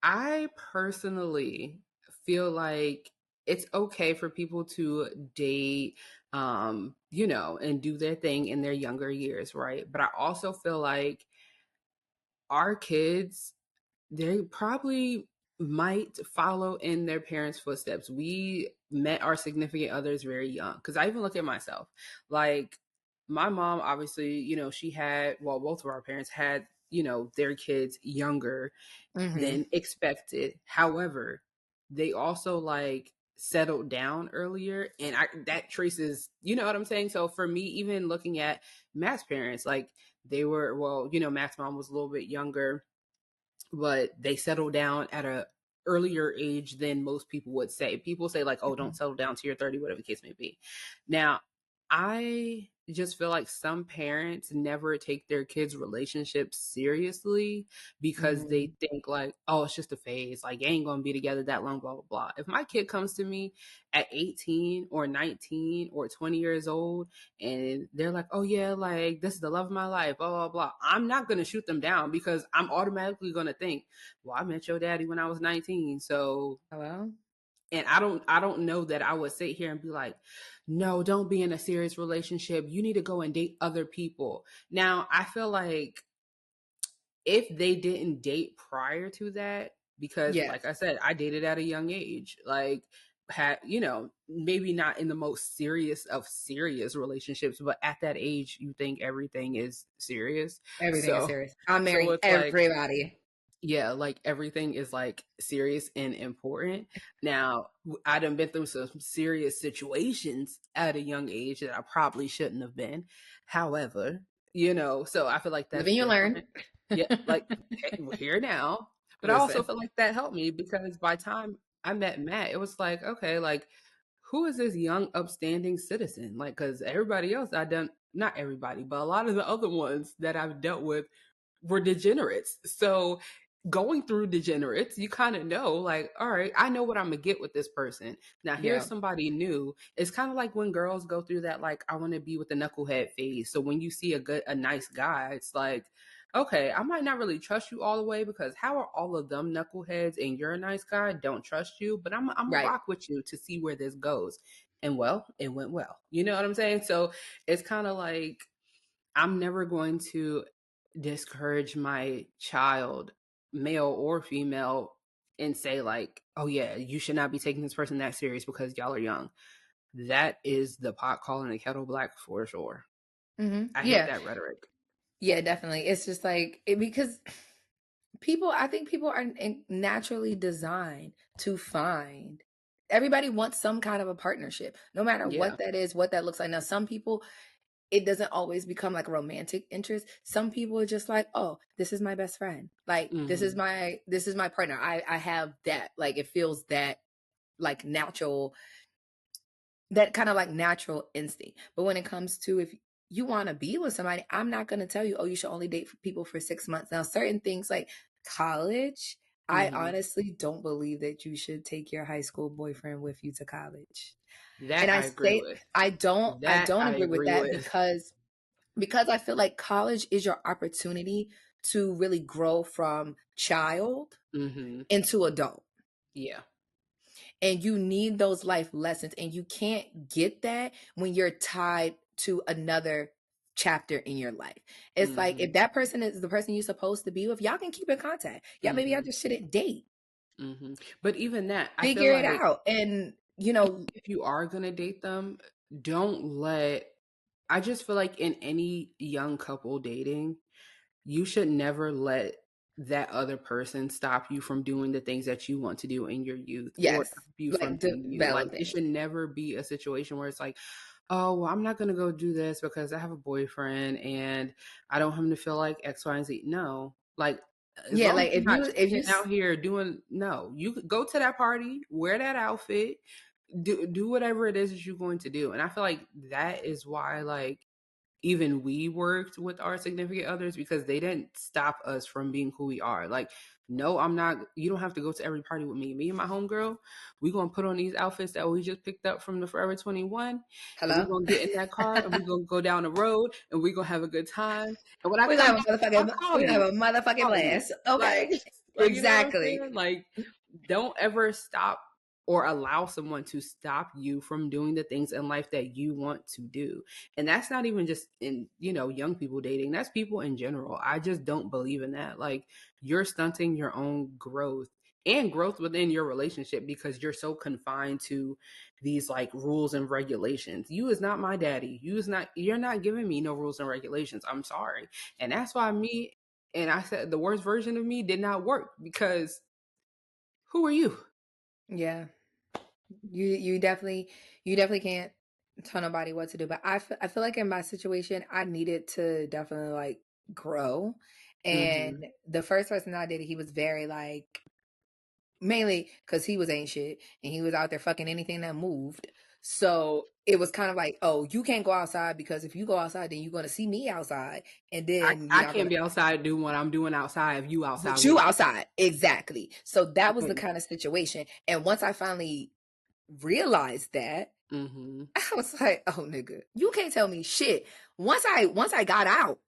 I personally feel like it's okay for people to date, and do their thing in their younger years, right? But I also feel like our kids, they probably might follow in their parents' footsteps. We met our significant others very young, because I even look at myself. Like, my mom, obviously, she had, well, both of our parents had, their kids younger than expected. However, they also like settled down earlier, and that traces, you know what I'm saying? So for me, even looking at Matt's parents, like they were, well, Matt's mom was a little bit younger, but they settled down at a earlier age than most people would say. People say like, oh, don't settle down till you're 30, whatever the case may be. Now, I just feel like some parents never take their kids' relationships seriously because they think like, oh, it's just a phase. Like, you ain't gonna be together that long, blah, blah, blah. If my kid comes to me at 18 or 19 or 20 years old and they're like, oh yeah, like this is the love of my life, blah, blah, blah, I'm not gonna shoot them down because I'm automatically gonna think, well, I met your daddy when I was 19. So Hello? and I don't know that I would sit here and be like, no, don't be in a serious relationship. You need to go and date other people. Now, I feel like if they didn't date prior to that, because Yes. like I said, I dated at a young age, like had, you know, maybe not in the most serious of serious relationships, but at that age you think everything is serious. Everything is So serious. I'm so marrying it's like, everybody. yeah, like everything is like serious and important. Now, I done been through some serious situations at a young age that I probably shouldn't have been. However, you know, so I feel like that's Living you learn. different. Yeah, like hey, we're here now. But I also Listen. feel like that helped me because by the time I met Matt, it was like, okay, like who is this young upstanding citizen? Like, because everybody else I done, not everybody, but a lot of the other ones that I've dealt with were degenerates. So going through degenerates, you kind of know, like, all right, I know what I'm gonna get with this person. Now here's Yeah. somebody new. It's kind of like when girls go through that, like, I want to be with the knucklehead phase. So when you see a nice guy, it's like, okay, I might not really trust you all the way because how are all of them knuckleheads and you're a nice guy, don't trust you, but I'm gonna Right. rock with you to see where this goes. And well, it went well. You know what I'm saying? So it's kind of like I'm never going to discourage my child, male or female, and say like, "Oh yeah, you should not be taking this person that serious because y'all are young." That is the pot calling the kettle black for sure. I hate Yeah. that rhetoric. Yeah, definitely. It's just like because people, I think people are naturally designed to find. Everybody wants some kind of a partnership, no matter Yeah. what that is, what that looks like. Now, some people, it doesn't always become like a romantic interest. Some people are just like, oh, this is my best friend. Like Mm-hmm. this is my partner. I have that. Like it feels that like natural, that kind of like natural instinct. But when it comes to if you want to be with somebody, I'm not going to tell you, oh, you should only date people for 6 months. Now, certain things like college, I Mm-hmm. honestly don't believe that you should take your high school boyfriend with you to college. And That I agree with. I That don't I agree with agree that with. because I feel like college is your opportunity to really grow from child Mm-hmm. into adult. Yeah. And you need those life lessons, and you can't get that when you're tied to another chapter in your life. It's like Mm-hmm. if that person is the person you're supposed to be with, y'all can keep in contact. Y'all maybe y'all Mm-hmm. just shouldn't date. Mm-hmm. But even that, I feel Figure it like out. And you know, if you are gonna date them, don't let I just feel like in any young couple dating, you should never let that other person stop you from doing the things that you want to do in your youth or yes, stop you from like being you. Like it developing. should never be a situation where it's like, oh, well, I'm not gonna go do this because I have a boyfriend and I don't want him to feel like X, Y, and Z. No. Like as Yeah, long as like you're not if you chilling out here doing no, you could go to that party, wear that outfit, do whatever it is that you're going to do. And I feel like that is why like even we worked with our significant others because they didn't stop us from being who we are. Like, no, I'm not, you don't have to go to every party with me. Me and my homegirl, we're going to put on these outfits that we just picked up from the Forever 21, and we're hello. going to get in that car and we're going to go down the road and we're going to have a good time. And when I We're gonna come have back, a I'll motherfucking call we're gonna you. have a motherfucking Call you. blast. Okay. Like, you know what I'm Exactly. saying? Like, don't ever stop or allow someone to stop you from doing the things in life that you want to do. And that's not even just in, you know, young people dating. That's people in general. I just don't believe in that. Like you're stunting your own growth and growth within your relationship because you're so confined to these like rules and regulations. You is not my daddy. You're not giving me no rules and regulations. I'm sorry. And that's why me and I said the worst version of me did not work because who are you? Yeah. You definitely can't tell nobody what to do. But I feel like in my situation, I needed to definitely like grow. And Mm-hmm. the first person I did, he was very like mainly because he was ain't shit and he was out there fucking anything that moved. So it was kind of like, oh, you can't go outside because if you go outside, then you're going to see me outside. And then you're I not going can't to. be outside doing what I'm doing outside if you outside But with you me. outside. Exactly. So that was the Mm-hmm. kind of situation. And once I finally realized that, Mm-hmm. I was like, oh, nigga, you can't tell me shit. Once I got out,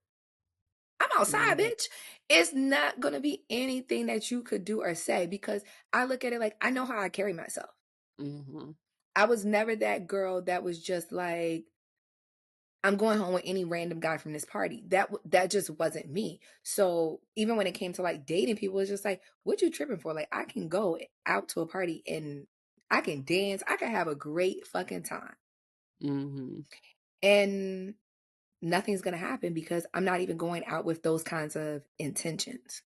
I'm outside, Mm-hmm. bitch. It's not going to be anything that you could do or say because I look at it like I know how I carry myself. Mm-hmm. I was never that girl that was just like, I'm going home with any random guy from this party. That just wasn't me. So even when it came to like dating people, it's just like, what you tripping for? Like I can go out to a party and I can dance. I can have a great fucking time. Mm-hmm. And nothing's gonna happen because I'm not even going out with those kinds of intentions.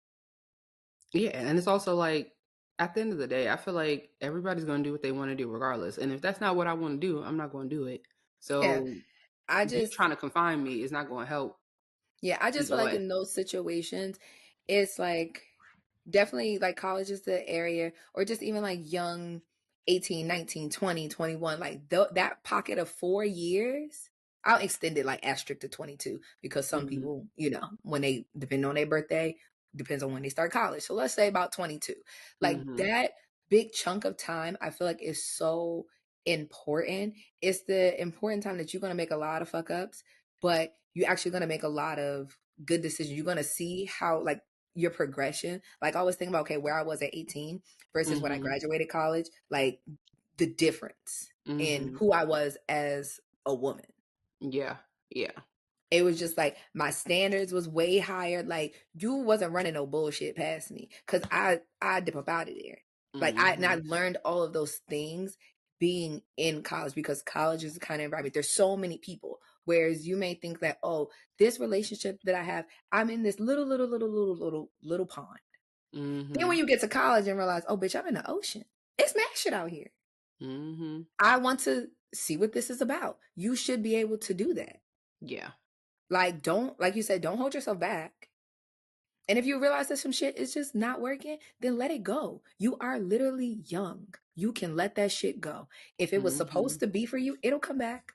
Yeah, and it's also like at the end of the day, I feel like everybody's going to do what they want to do regardless. And if that's not what I want to do, I'm not going to do it. Yeah. So I you just trying to confine me is not going to help Yeah, I just either feel like way. in those situations, it's like definitely like college is the area, or just even like young 18, 19, 20, 21, like that pocket of 4 years. I'll extend it like asterisk to 22 because some Mm-hmm. people, when they depend on their birthday, depends on when they start college. So let's say about 22. Like Mm-hmm. that big chunk of time, I feel like is so important. It's the important time that you're going to make a lot of fuck ups, but you're actually going to make a lot of good decisions. You're going to see how like your progression. Like I always think about, okay, where I was at 18 versus when I Mm-hmm. graduated college, like the difference in Mm-hmm. who I was as a woman. Yeah. Yeah. It was just like my standards was way higher. Like you wasn't running no bullshit past me because I dip up out of there. Like I Mm-hmm. learned all of those things being in college because college is the kind of environment. There's so many people. Whereas you may think that, oh, this relationship that I have, I'm in this little pond. Then Mm-hmm. when you get to college and realize, oh, bitch, I'm in the ocean. It's mad shit out here. Mm-hmm. I want to see what this is about. You should be able to do that. Yeah. Like, like you said, don't hold yourself back. And if you realize that some shit is just not working, then let it go. You are literally young. You can let that shit go. If it was Mm-hmm. supposed to be for you, it'll come back.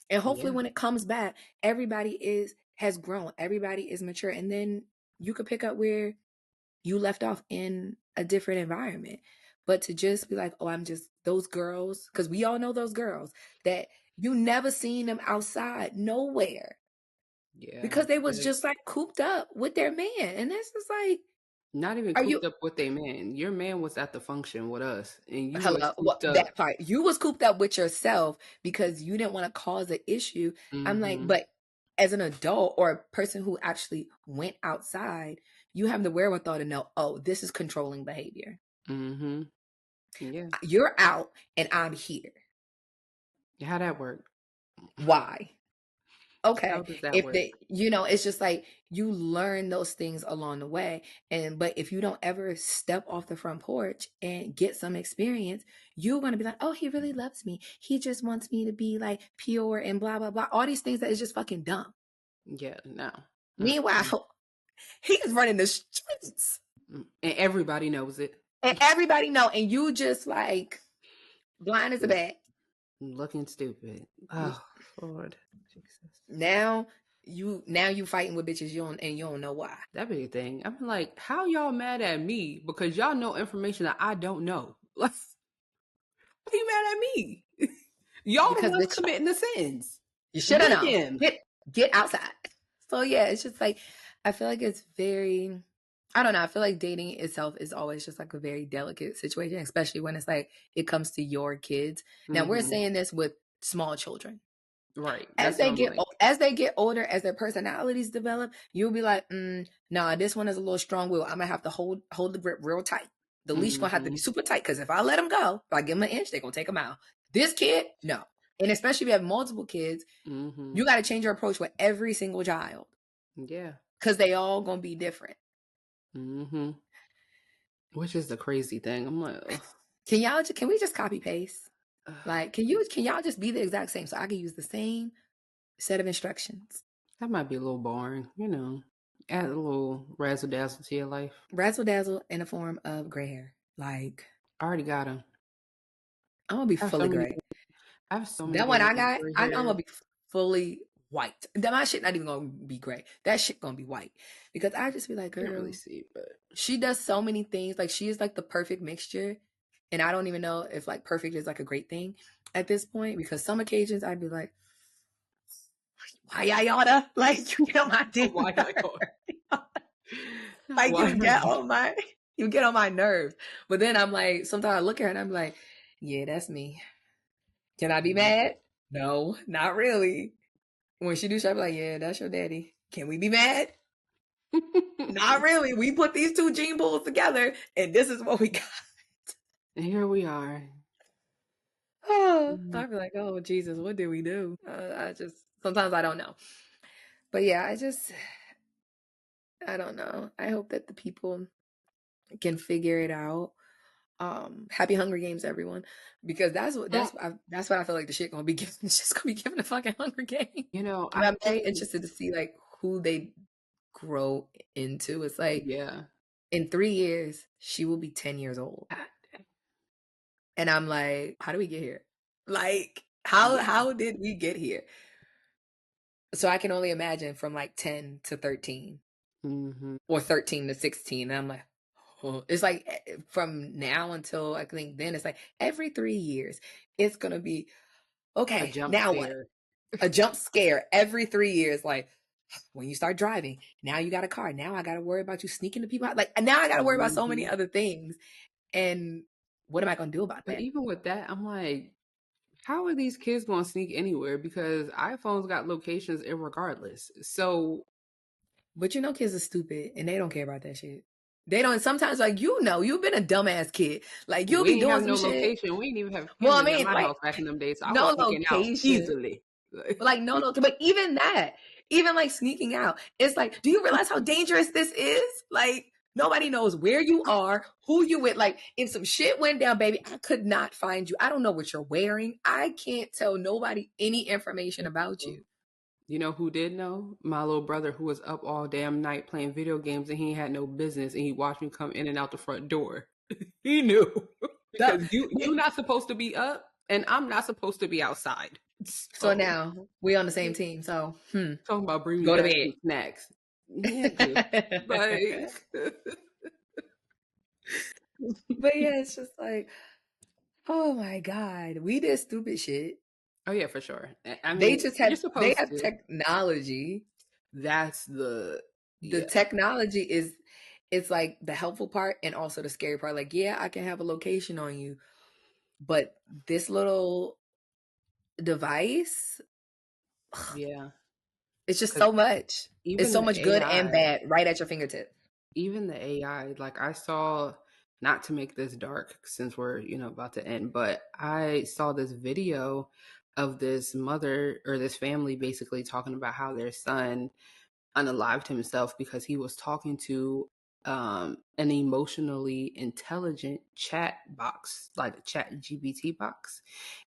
And hopefully Yeah. when it comes back, everybody has grown. Everybody is mature. And then you could pick up where you left off in a different environment. But to just be like, oh, I'm just those girls, because we all know those girls that you never seen them outside nowhere Yeah. because they was But just like cooped up with their man. And this is like, not even are you cooped up with a man. Your man was at the function with us, and you was hello? Well, cooped up. that part. You was cooped up with yourself because you didn't want to cause an issue. I'm like, Mm-hmm. but as an adult or a person who actually went outside, you have the wherewithal to know, oh, this is controlling behavior. Mm-hmm. Yeah. You're out and I'm here. How that work? Why? How Okay. does that If work? they, it's just like you learn those things along the way. But if you don't ever step off the front porch and get some experience, you're going to be like, oh, he really loves me. He just wants me to be like pure and blah, blah, blah. All these things that is just fucking dumb. Yeah, no. Mm-mm. Meanwhile, he is running the streets And everybody knows it. and everybody know. And you just like blind as a Just bat. looking stupid. Oh, Lord. Jesus. Now you fighting with bitches you don't know why. That be the thing. I'm like, how y'all mad at me? Because y'all know information that I don't know. Like, why you mad at me? Y'all the Because ones bitch, committing the sins. you should have Look known. him. Get outside. So yeah, it's just like I feel like it's very I don't know. I feel like dating itself is always just like a very delicate situation, especially when it's like it comes to your kids. Now we're Mm-hmm. saying this with small children. Right. As That's what they I'm get like. as they get older, as their personalities develop, you'll be like, nah, this one is a little strong will. I'm gonna have to hold the grip real tight. The leash gonna have to Mm-hmm. be super tight because if I let them go, if I give them an inch, they're gonna take them out. This kid, no. And especially if you have multiple kids, Mm-hmm. you got to change your approach with every single child Yeah. because they all gonna be different. Mm-hmm. Which is the crazy thing. I'm like, ugh. Can we just copy paste? Like, can y'all just be the exact same so I can use the same set of instructions? That might be a little boring, you know. Add a little razzle dazzle to your life. Razzle dazzle in the form of gray hair. Like, I already got them. I'm gonna be I have so fully many. gray. I have so many That one games I got, over I'm gonna here. be fully So many I'm games gonna be over here. fully white. That my shit not even gonna be gray. That shit gonna be white. Because I just be like, Can't really girl, see, but she does so many things. Like she is like the perfect mixture. And I don't even know if like perfect is like a great thing at this point. Because some occasions I'd be like, why I oughta? Like you get on my dick. why I oughta? Like Why? you get on my nerves. But then I'm like, sometimes I look at her and I'm like, yeah, that's me. Can I be mad? No, not really. When she do shit, I be like, yeah, that's your daddy. Can we be mad? Not really. We put these two gene pools together and this is what we got. And here we are. Oh, I be like, oh Jesus, what did we do? I just sometimes I don't know. But yeah, I don't know. I hope that the people can figure it out. Happy Hunger Games, everyone, because that's what I feel like the shit gonna be giving. It's just gonna be giving a fucking Hunger Game. You know, And I I'm very think, interested to see like who they grow into. It's like yeah. in 3 years she will be 10 years old, and I'm like, how do we get here? Like Yeah. how did we get here? So I can only imagine from like 10 to 13 or 13 to 16. And I'm like, oh. It's like from now until I think then it's like every 3 years it's gonna be A okay. jump Now what? scare. A jump scare every 3 years. Like when you start driving, now you got a car. Now I got to worry about you sneaking the people out. Like now I got to worry about so many other things. And what am I gonna do about But that? even with that, I'm like, how are these kids going to sneak anywhere? Because iPhones got locations irregardless. So, But you know, kids are stupid and they don't care about that shit. They don't. Sometimes, like you've been a dumbass kid. Like you'll we be ain't doing have some no shit. location. We ain't even have Well, I cameras at mean, my like house back in them days. So I no was sneaking out location. easily. Like no, but even that, even like sneaking out, it's like, do you realize how dangerous this is? Like nobody knows where you are, who you with. Like if some shit went down, baby, I could not find you. I don't know what you're wearing. I can't tell nobody any information about you. You know who did know? My little brother, who was up all damn night playing video games and he had no business, and he watched me come in and out the front door. He knew because you're not supposed to be up, and I'm not supposed to be outside. So So now we on the same team. So talking about bring me go to back bed. some snacks. He had to, like. But yeah, it's just like, oh my God, we did stupid shit. Oh yeah, for sure. I They mean, just you're they supposed have to. technology. That's the The yeah, technology is it's like the helpful part and also the scary part. Like, yeah, I can have a location on you, but this little device, yeah. it's just Because so much. It's even so the much good and AI, bad right at your fingertip. even the AI, like I saw, not to make this dark since we're, about to end, but I saw this video of this mother or this family basically talking about how their son unalived himself because he was talking to an emotionally intelligent chat box, like a chat GPT box.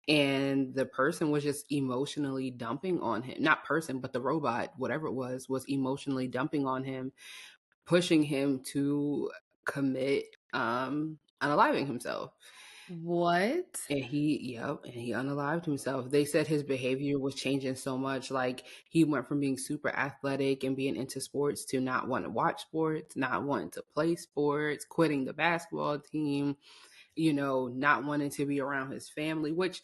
And the person was just emotionally dumping on him. Not person, but the robot, whatever it was emotionally dumping on him, pushing him to commit unaliving himself. What? And he unalived himself. They said his behavior was changing so much. Like he went from being super athletic and being into sports to not wanting to watch sports, not wanting to play sports, quitting the basketball team, not wanting to be around his family, which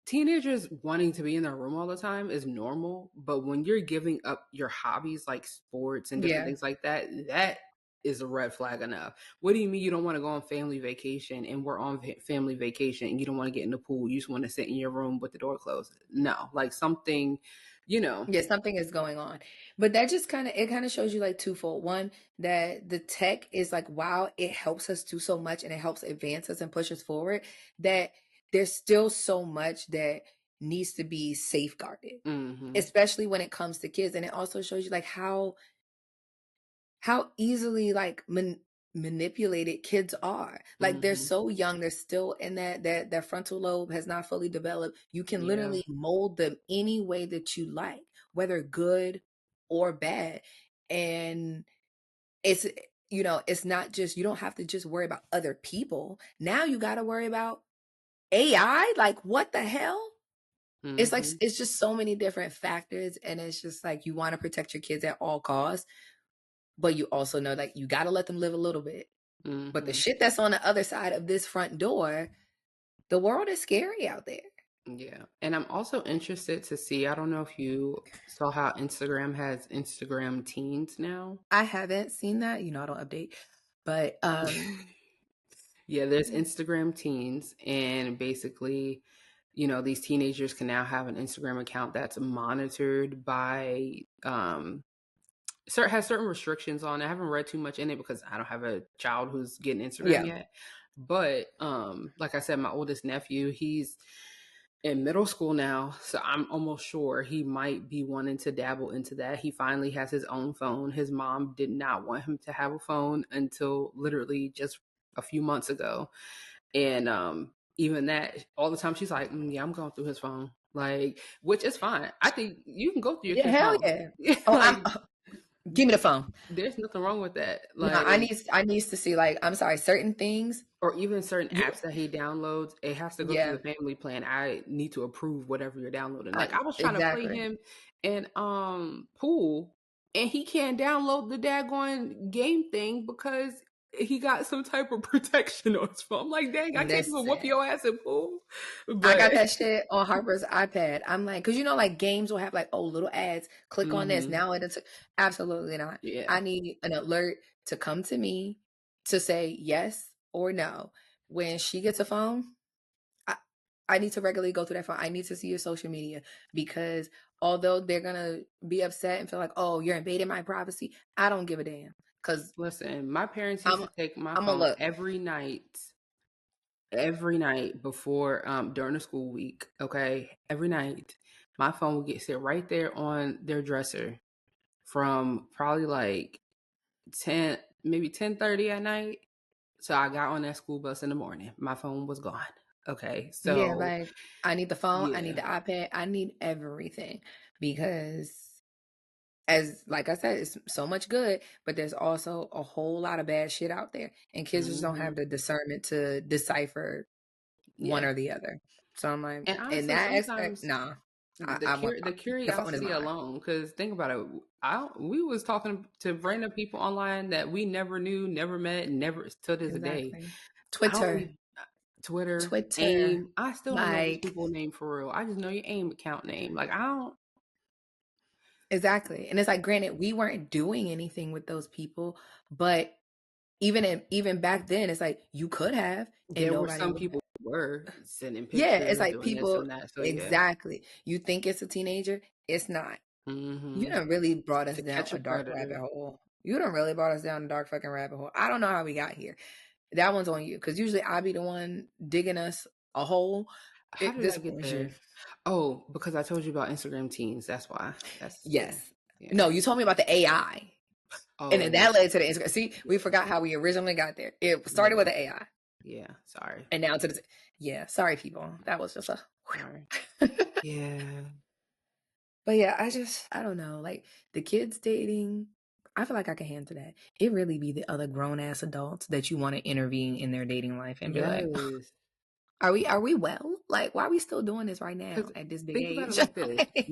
teenagers wanting to be in their room all the time is normal. But when you're giving up your hobbies like sports and different Yeah. things like that, that is a red flag enough. What do you mean you don't want to go on family vacation and we're on family vacation and you don't want to get in the pool? You just want to sit in your room with the door closed? No, like something, Yeah, something is going on. But that just kind of shows you like twofold. One, that the tech is like, wow, it helps us do so much and it helps advance us and push us forward, that there's still so much that needs to be safeguarded, especially when it comes to kids. And it also shows you like how easily like manipulated kids are. Like they're so young, they're still in that frontal lobe has not fully developed. You can Yeah. literally mold them any way that you like, whether good or bad. And it's it's not just, you don't have to just worry about other people. Now you got to worry about AI. Like what the hell? It's like, it's just so many different factors. And it's just like, you want to protect your kids at all costs, but you also know like you got to let them live a little bit. But the shit that's on the other side of this front door, the world is scary out there. Yeah. And I'm also interested to see, I don't know if you saw how Instagram has Instagram teens now. I haven't seen that. You know, I don't update. But yeah, there's Instagram teens, and basically, you know, these teenagers can now have an Instagram account that's monitored by has certain restrictions on it. I haven't read too much in it because I don't have a child who's getting Instagram yet. But like I said, my oldest nephew, he's in middle school now, so I'm almost sure he might be wanting to dabble into that. He finally has his own phone. His mom did not want him to have a phone until literally just a few months ago. And even that, all the time she's like, yeah, I'm going through his phone. Like, which is fine. I think you can go through your kid's phone. Yeah. Oh, give me the phone. There's nothing wrong with that. Like, no, I need to see, like, I'm sorry, certain things, or even certain apps that he downloads. It has to go through the family plan. I need to approve whatever you're downloading. Like, I was trying to play him in pool, and he can't download the daggone game thing because he got some type of protection on his phone. I'm like, dang, I can't even whoop your ass in pool. But I got that shit on Harper's iPad. I'm like, because you know, like games will have like, oh, little ads. Click on this. Now it's absolutely not. Yeah. I need an alert to come to me to say yes or no. When she gets a phone, I need to regularly go through that phone. I need to see your social media, because although they're gonna be upset and feel like, oh, you're invading my privacy, I don't give a damn. Because listen, my parents used to take my phone every night before during the school week. Okay, every night my phone would sit right there on their dresser from probably like 10, maybe 10:30 at night. So I got on that school bus in the morning, my phone was gone. Okay, so yeah, like I need the phone, I need the iPad, I need everything, because as like I said, it's so much good, but there's also a whole lot of bad shit out there, and kids just don't have the discernment to decipher one or the other. So I'm like, and honestly, in that aspect, nah. The curiosity alone, because think about it, we was talking to random people online that we never knew, never met, never to this day. Twitter, AIM. I still don't know these people's name for real. I just know your AIM account name. Like, I don't. Exactly. And it's like, granted, we weren't doing anything with those people, but even back then, it's like you could have. And there were some people who were sending pictures. Yeah, it's like people. That, so exactly. You think it's a teenager? It's not. You done really brought us down a dark rabbit hole. You done really brought us down a dark fucking rabbit hole. I don't know how we got here. That one's on you, because usually I be the one digging us a hole. How did I get there? Oh, because I told you about Instagram teens. That's why. Yes. Yeah. No, you told me about the AI. Oh, and then that led to the Instagram. See, we forgot how we originally got there. It started with the AI. Yeah, sorry. And now to the... Yeah, sorry, people. That was just a... yeah. But yeah, I don't know. Like, the kids dating, I feel like I can handle that. It really be the other grown-ass adults that you want to intervene in their dating life and be like... Are we well? Like, why are we still doing this right now at this big age? Think about it like this.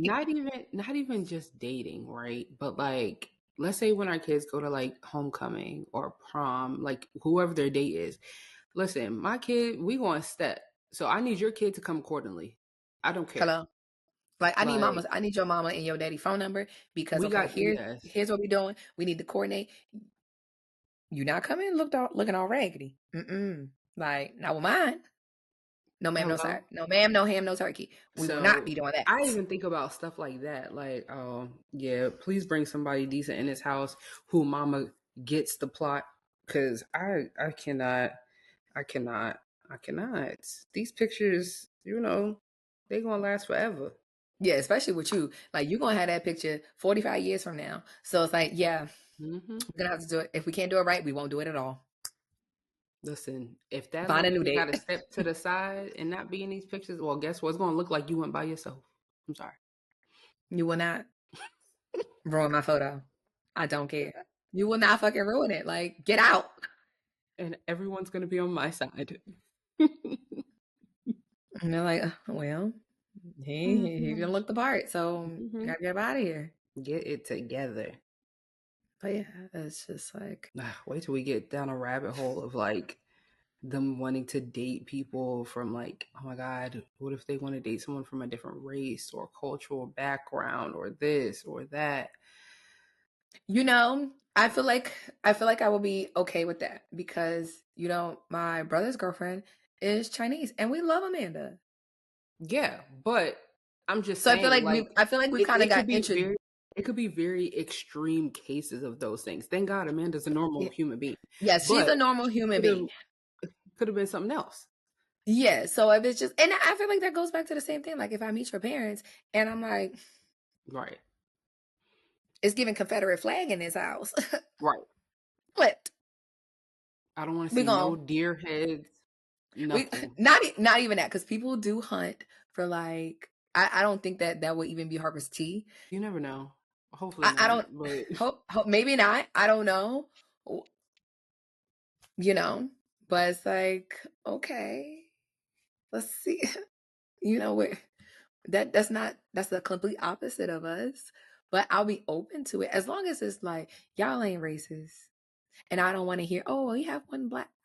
Not even just dating, right? But like, let's say when our kids go to like homecoming or prom, like whoever their date is. Listen, my kid, we going to step. So I need your kid to come accordingly. I don't care. Hello. Like, I need your mama and your daddy phone number, because here's what we're doing. We need to coordinate. You not coming looking all raggedy. Like, not with mine. No ma'am, no sir. No ma'am, no ham, no turkey. We will not be doing that. I even think about stuff like that. Like, oh yeah, please bring somebody decent in this house who mama gets the plot. Cause I cannot. These pictures, you know, they gonna last forever. Yeah, especially with you. Like, you're gonna have that picture 45 years from now. So it's like, yeah, we're gonna have to do it. If we can't do it right, we won't do it at all. Listen, if that find a new date, got to step to the side and not be in these pictures, well, guess what? It's gonna look like you went by yourself. I'm sorry. You will not ruin my photo. I don't care. You will not fucking ruin it. Like, get out. And everyone's gonna be on my side. And they're like, well, He didn't look the part, so you gotta get out of here. Get it together. But yeah, it's just like, wait till we get down a rabbit hole of like them wanting to date people from like, oh my God, what if they want to date someone from a different race or cultural background or this or that? I feel like I will be okay with that because my brother's girlfriend is Chinese and we love Amanda. Yeah, but I'm just So saying, I feel like we've kind of got introduced. It could be very extreme cases of those things. Thank God Amanda's a normal human being. Yeah, she's a normal human being. Could have been something else. Yeah, so if it's just, and I feel like that goes back to the same thing. Like if I meet your parents and I'm like, right, it's giving Confederate flag in his house. Right. What? I don't want to see no deer heads. Nothing. Not even that, because people do hunt for like. I don't think that would even be Harper's tea. You never know. Hopefully not. I don't. But... hope maybe not. I don't know. But it's like, okay, let's see. That's the complete opposite of us. But I'll be open to it as long as it's like y'all ain't racist. And I don't want to hear, oh, well, you have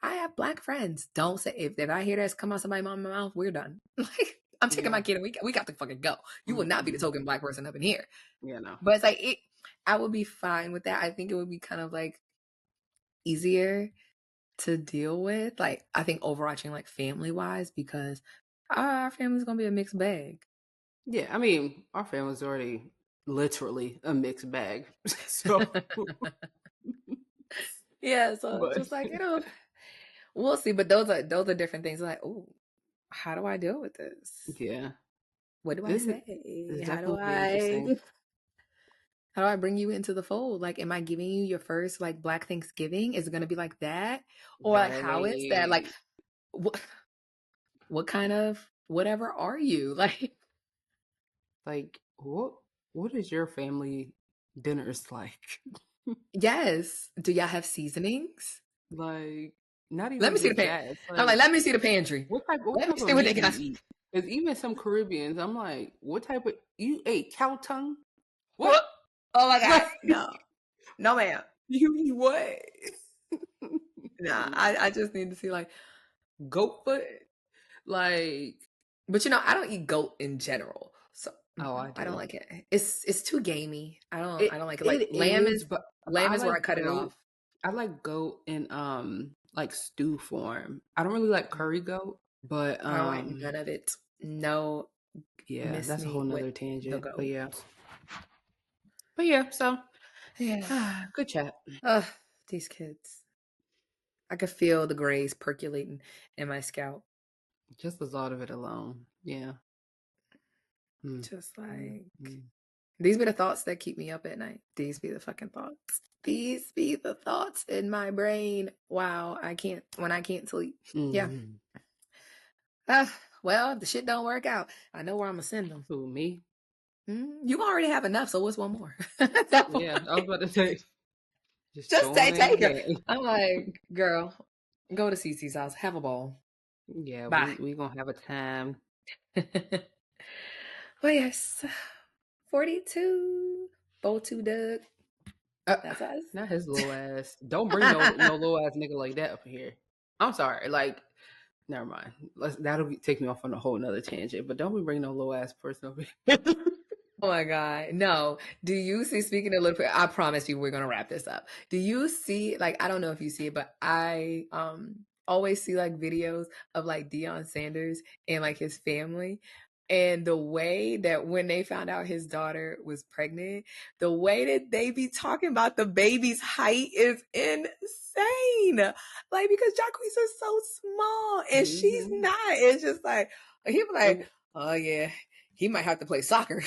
I have black friends. Don't say, if I hear that's come out somebody's mouth, we're done. Like, I'm taking my kid and we got to fucking go. You will not be the token black person up in here. Yeah, no. But it's like, I would be fine with that. I think it would be kind of like easier to deal with. Like, I think overarching, like family wise, because our family's going to be a mixed bag. Yeah, I mean, our family's already literally a mixed bag. So... Yeah, so just like, we'll see. But those are different things. Like, oh, how do I deal with this? Yeah. What do I say? How do I bring you into the fold? Like, am I giving you your first like Black Thanksgiving? Is it gonna be like that? Or like how is that? Like what kind of whatever are you? Like what is your family dinners like? Yes. Do y'all have seasonings? Like, not even. Let me see the pantry. I'm like, let me see the pantry. What type of meat they got? Because even some Caribbeans, I'm like, what type of, you ate cow tongue? What? Oh my God, no, ma'am. You eat what? Nah, I just need to see like goat foot, like. But I don't eat goat in general, so I don't like it. It's too gamey. I don't like it. Like lamb is where I cut it off. I like goat in like stew form. I don't really like curry goat, but I don't like none of it. No. Yeah, that's a whole nother tangent. But yeah, so yeah. Good chat. These kids. I could feel the grays percolating in my scalp. Just the thought of it alone. Yeah. Just like these be the thoughts that keep me up at night. These be the fucking thoughts. These be the thoughts in my brain. Wow, when I can't sleep. Yeah. Well, if the shit don't work out, I know where I'm gonna send them. Who, me? You already have enough, so what's one more? Yeah, I was about to say. Just take it. I'm like, girl, go to Cece's house, have a ball. Yeah, bye. We gonna have a time. Well, yes, 42, 42 Doug. That's us. Not his little ass. Don't bring no little ass nigga like that up here. I'm sorry. Like, never mind. That'll take me off on a whole nother tangent. But don't be bringing no little ass person over here. Oh my God. No. Do you see, speaking of little, I promise you we're going to wrap this up. Do you see, like, I don't know if you see it, but I always see like videos of like Deion Sanders and like his family. And the way that when they found out his daughter was pregnant, the way that they be talking about the baby's height is insane. Like, because Jacquees is so small and she's not. It's just like, he was like, oh yeah, he might have to play soccer.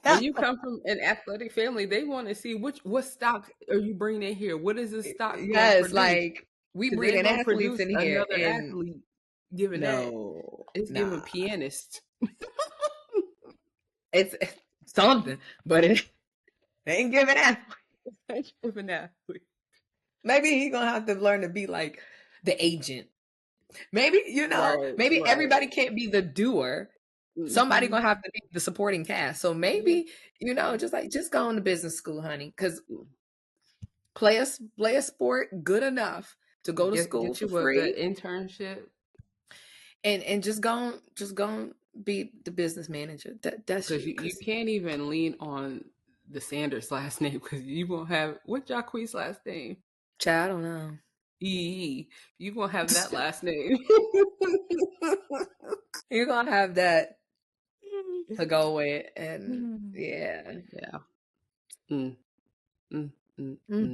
When you come from an athletic family, they want to see what stock are you bringing in here? What is this stock? Yes, like we breeding athletes in here. Another athlete giving it's giving pianist. It's something, but it ain't giving athlete. Maybe he's gonna have to learn to be like the agent. Maybe maybe everybody can't be the doer. somebody gonna have to be the supporting cast. So maybe, just go into business school, honey, because play a sport good enough to go to school get for you a free, good internship, and just go be the business manager. That's because you can't even lean on the Sanders last name, because you won't have what's Jacquees' last name. Child, I don't know. You gonna have that last name. You're gonna have that to go with, and yeah.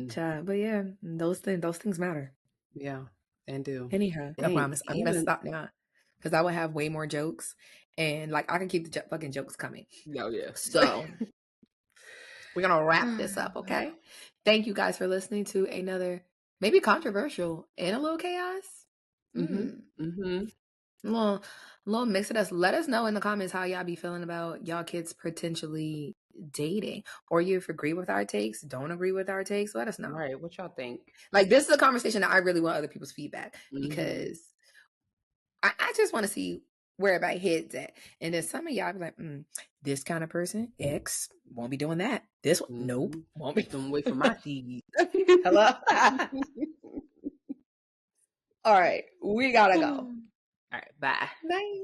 Child, but yeah, those things matter. Yeah, and do. Anyhow, I promise I'm gonna stop now because I will have way more jokes, and like I can keep the fucking jokes coming. Oh yeah. So we're gonna wrap this up, okay? Thank you guys for listening to another maybe controversial and a little chaos. Little mix of us. Let us know in the comments how y'all be feeling about y'all kids potentially dating, or you agree with our takes, don't agree with our takes. Let us know. Right, what y'all think? Like, this is a conversation that I really want other people's feedback, because I just want to see where everybody heads at. And then some of y'all be like, this kind of person, X, won't be doing that. This one, nope, won't be. Don't wait for my TV. Hello. All right, we gotta go. All right, bye. Bye.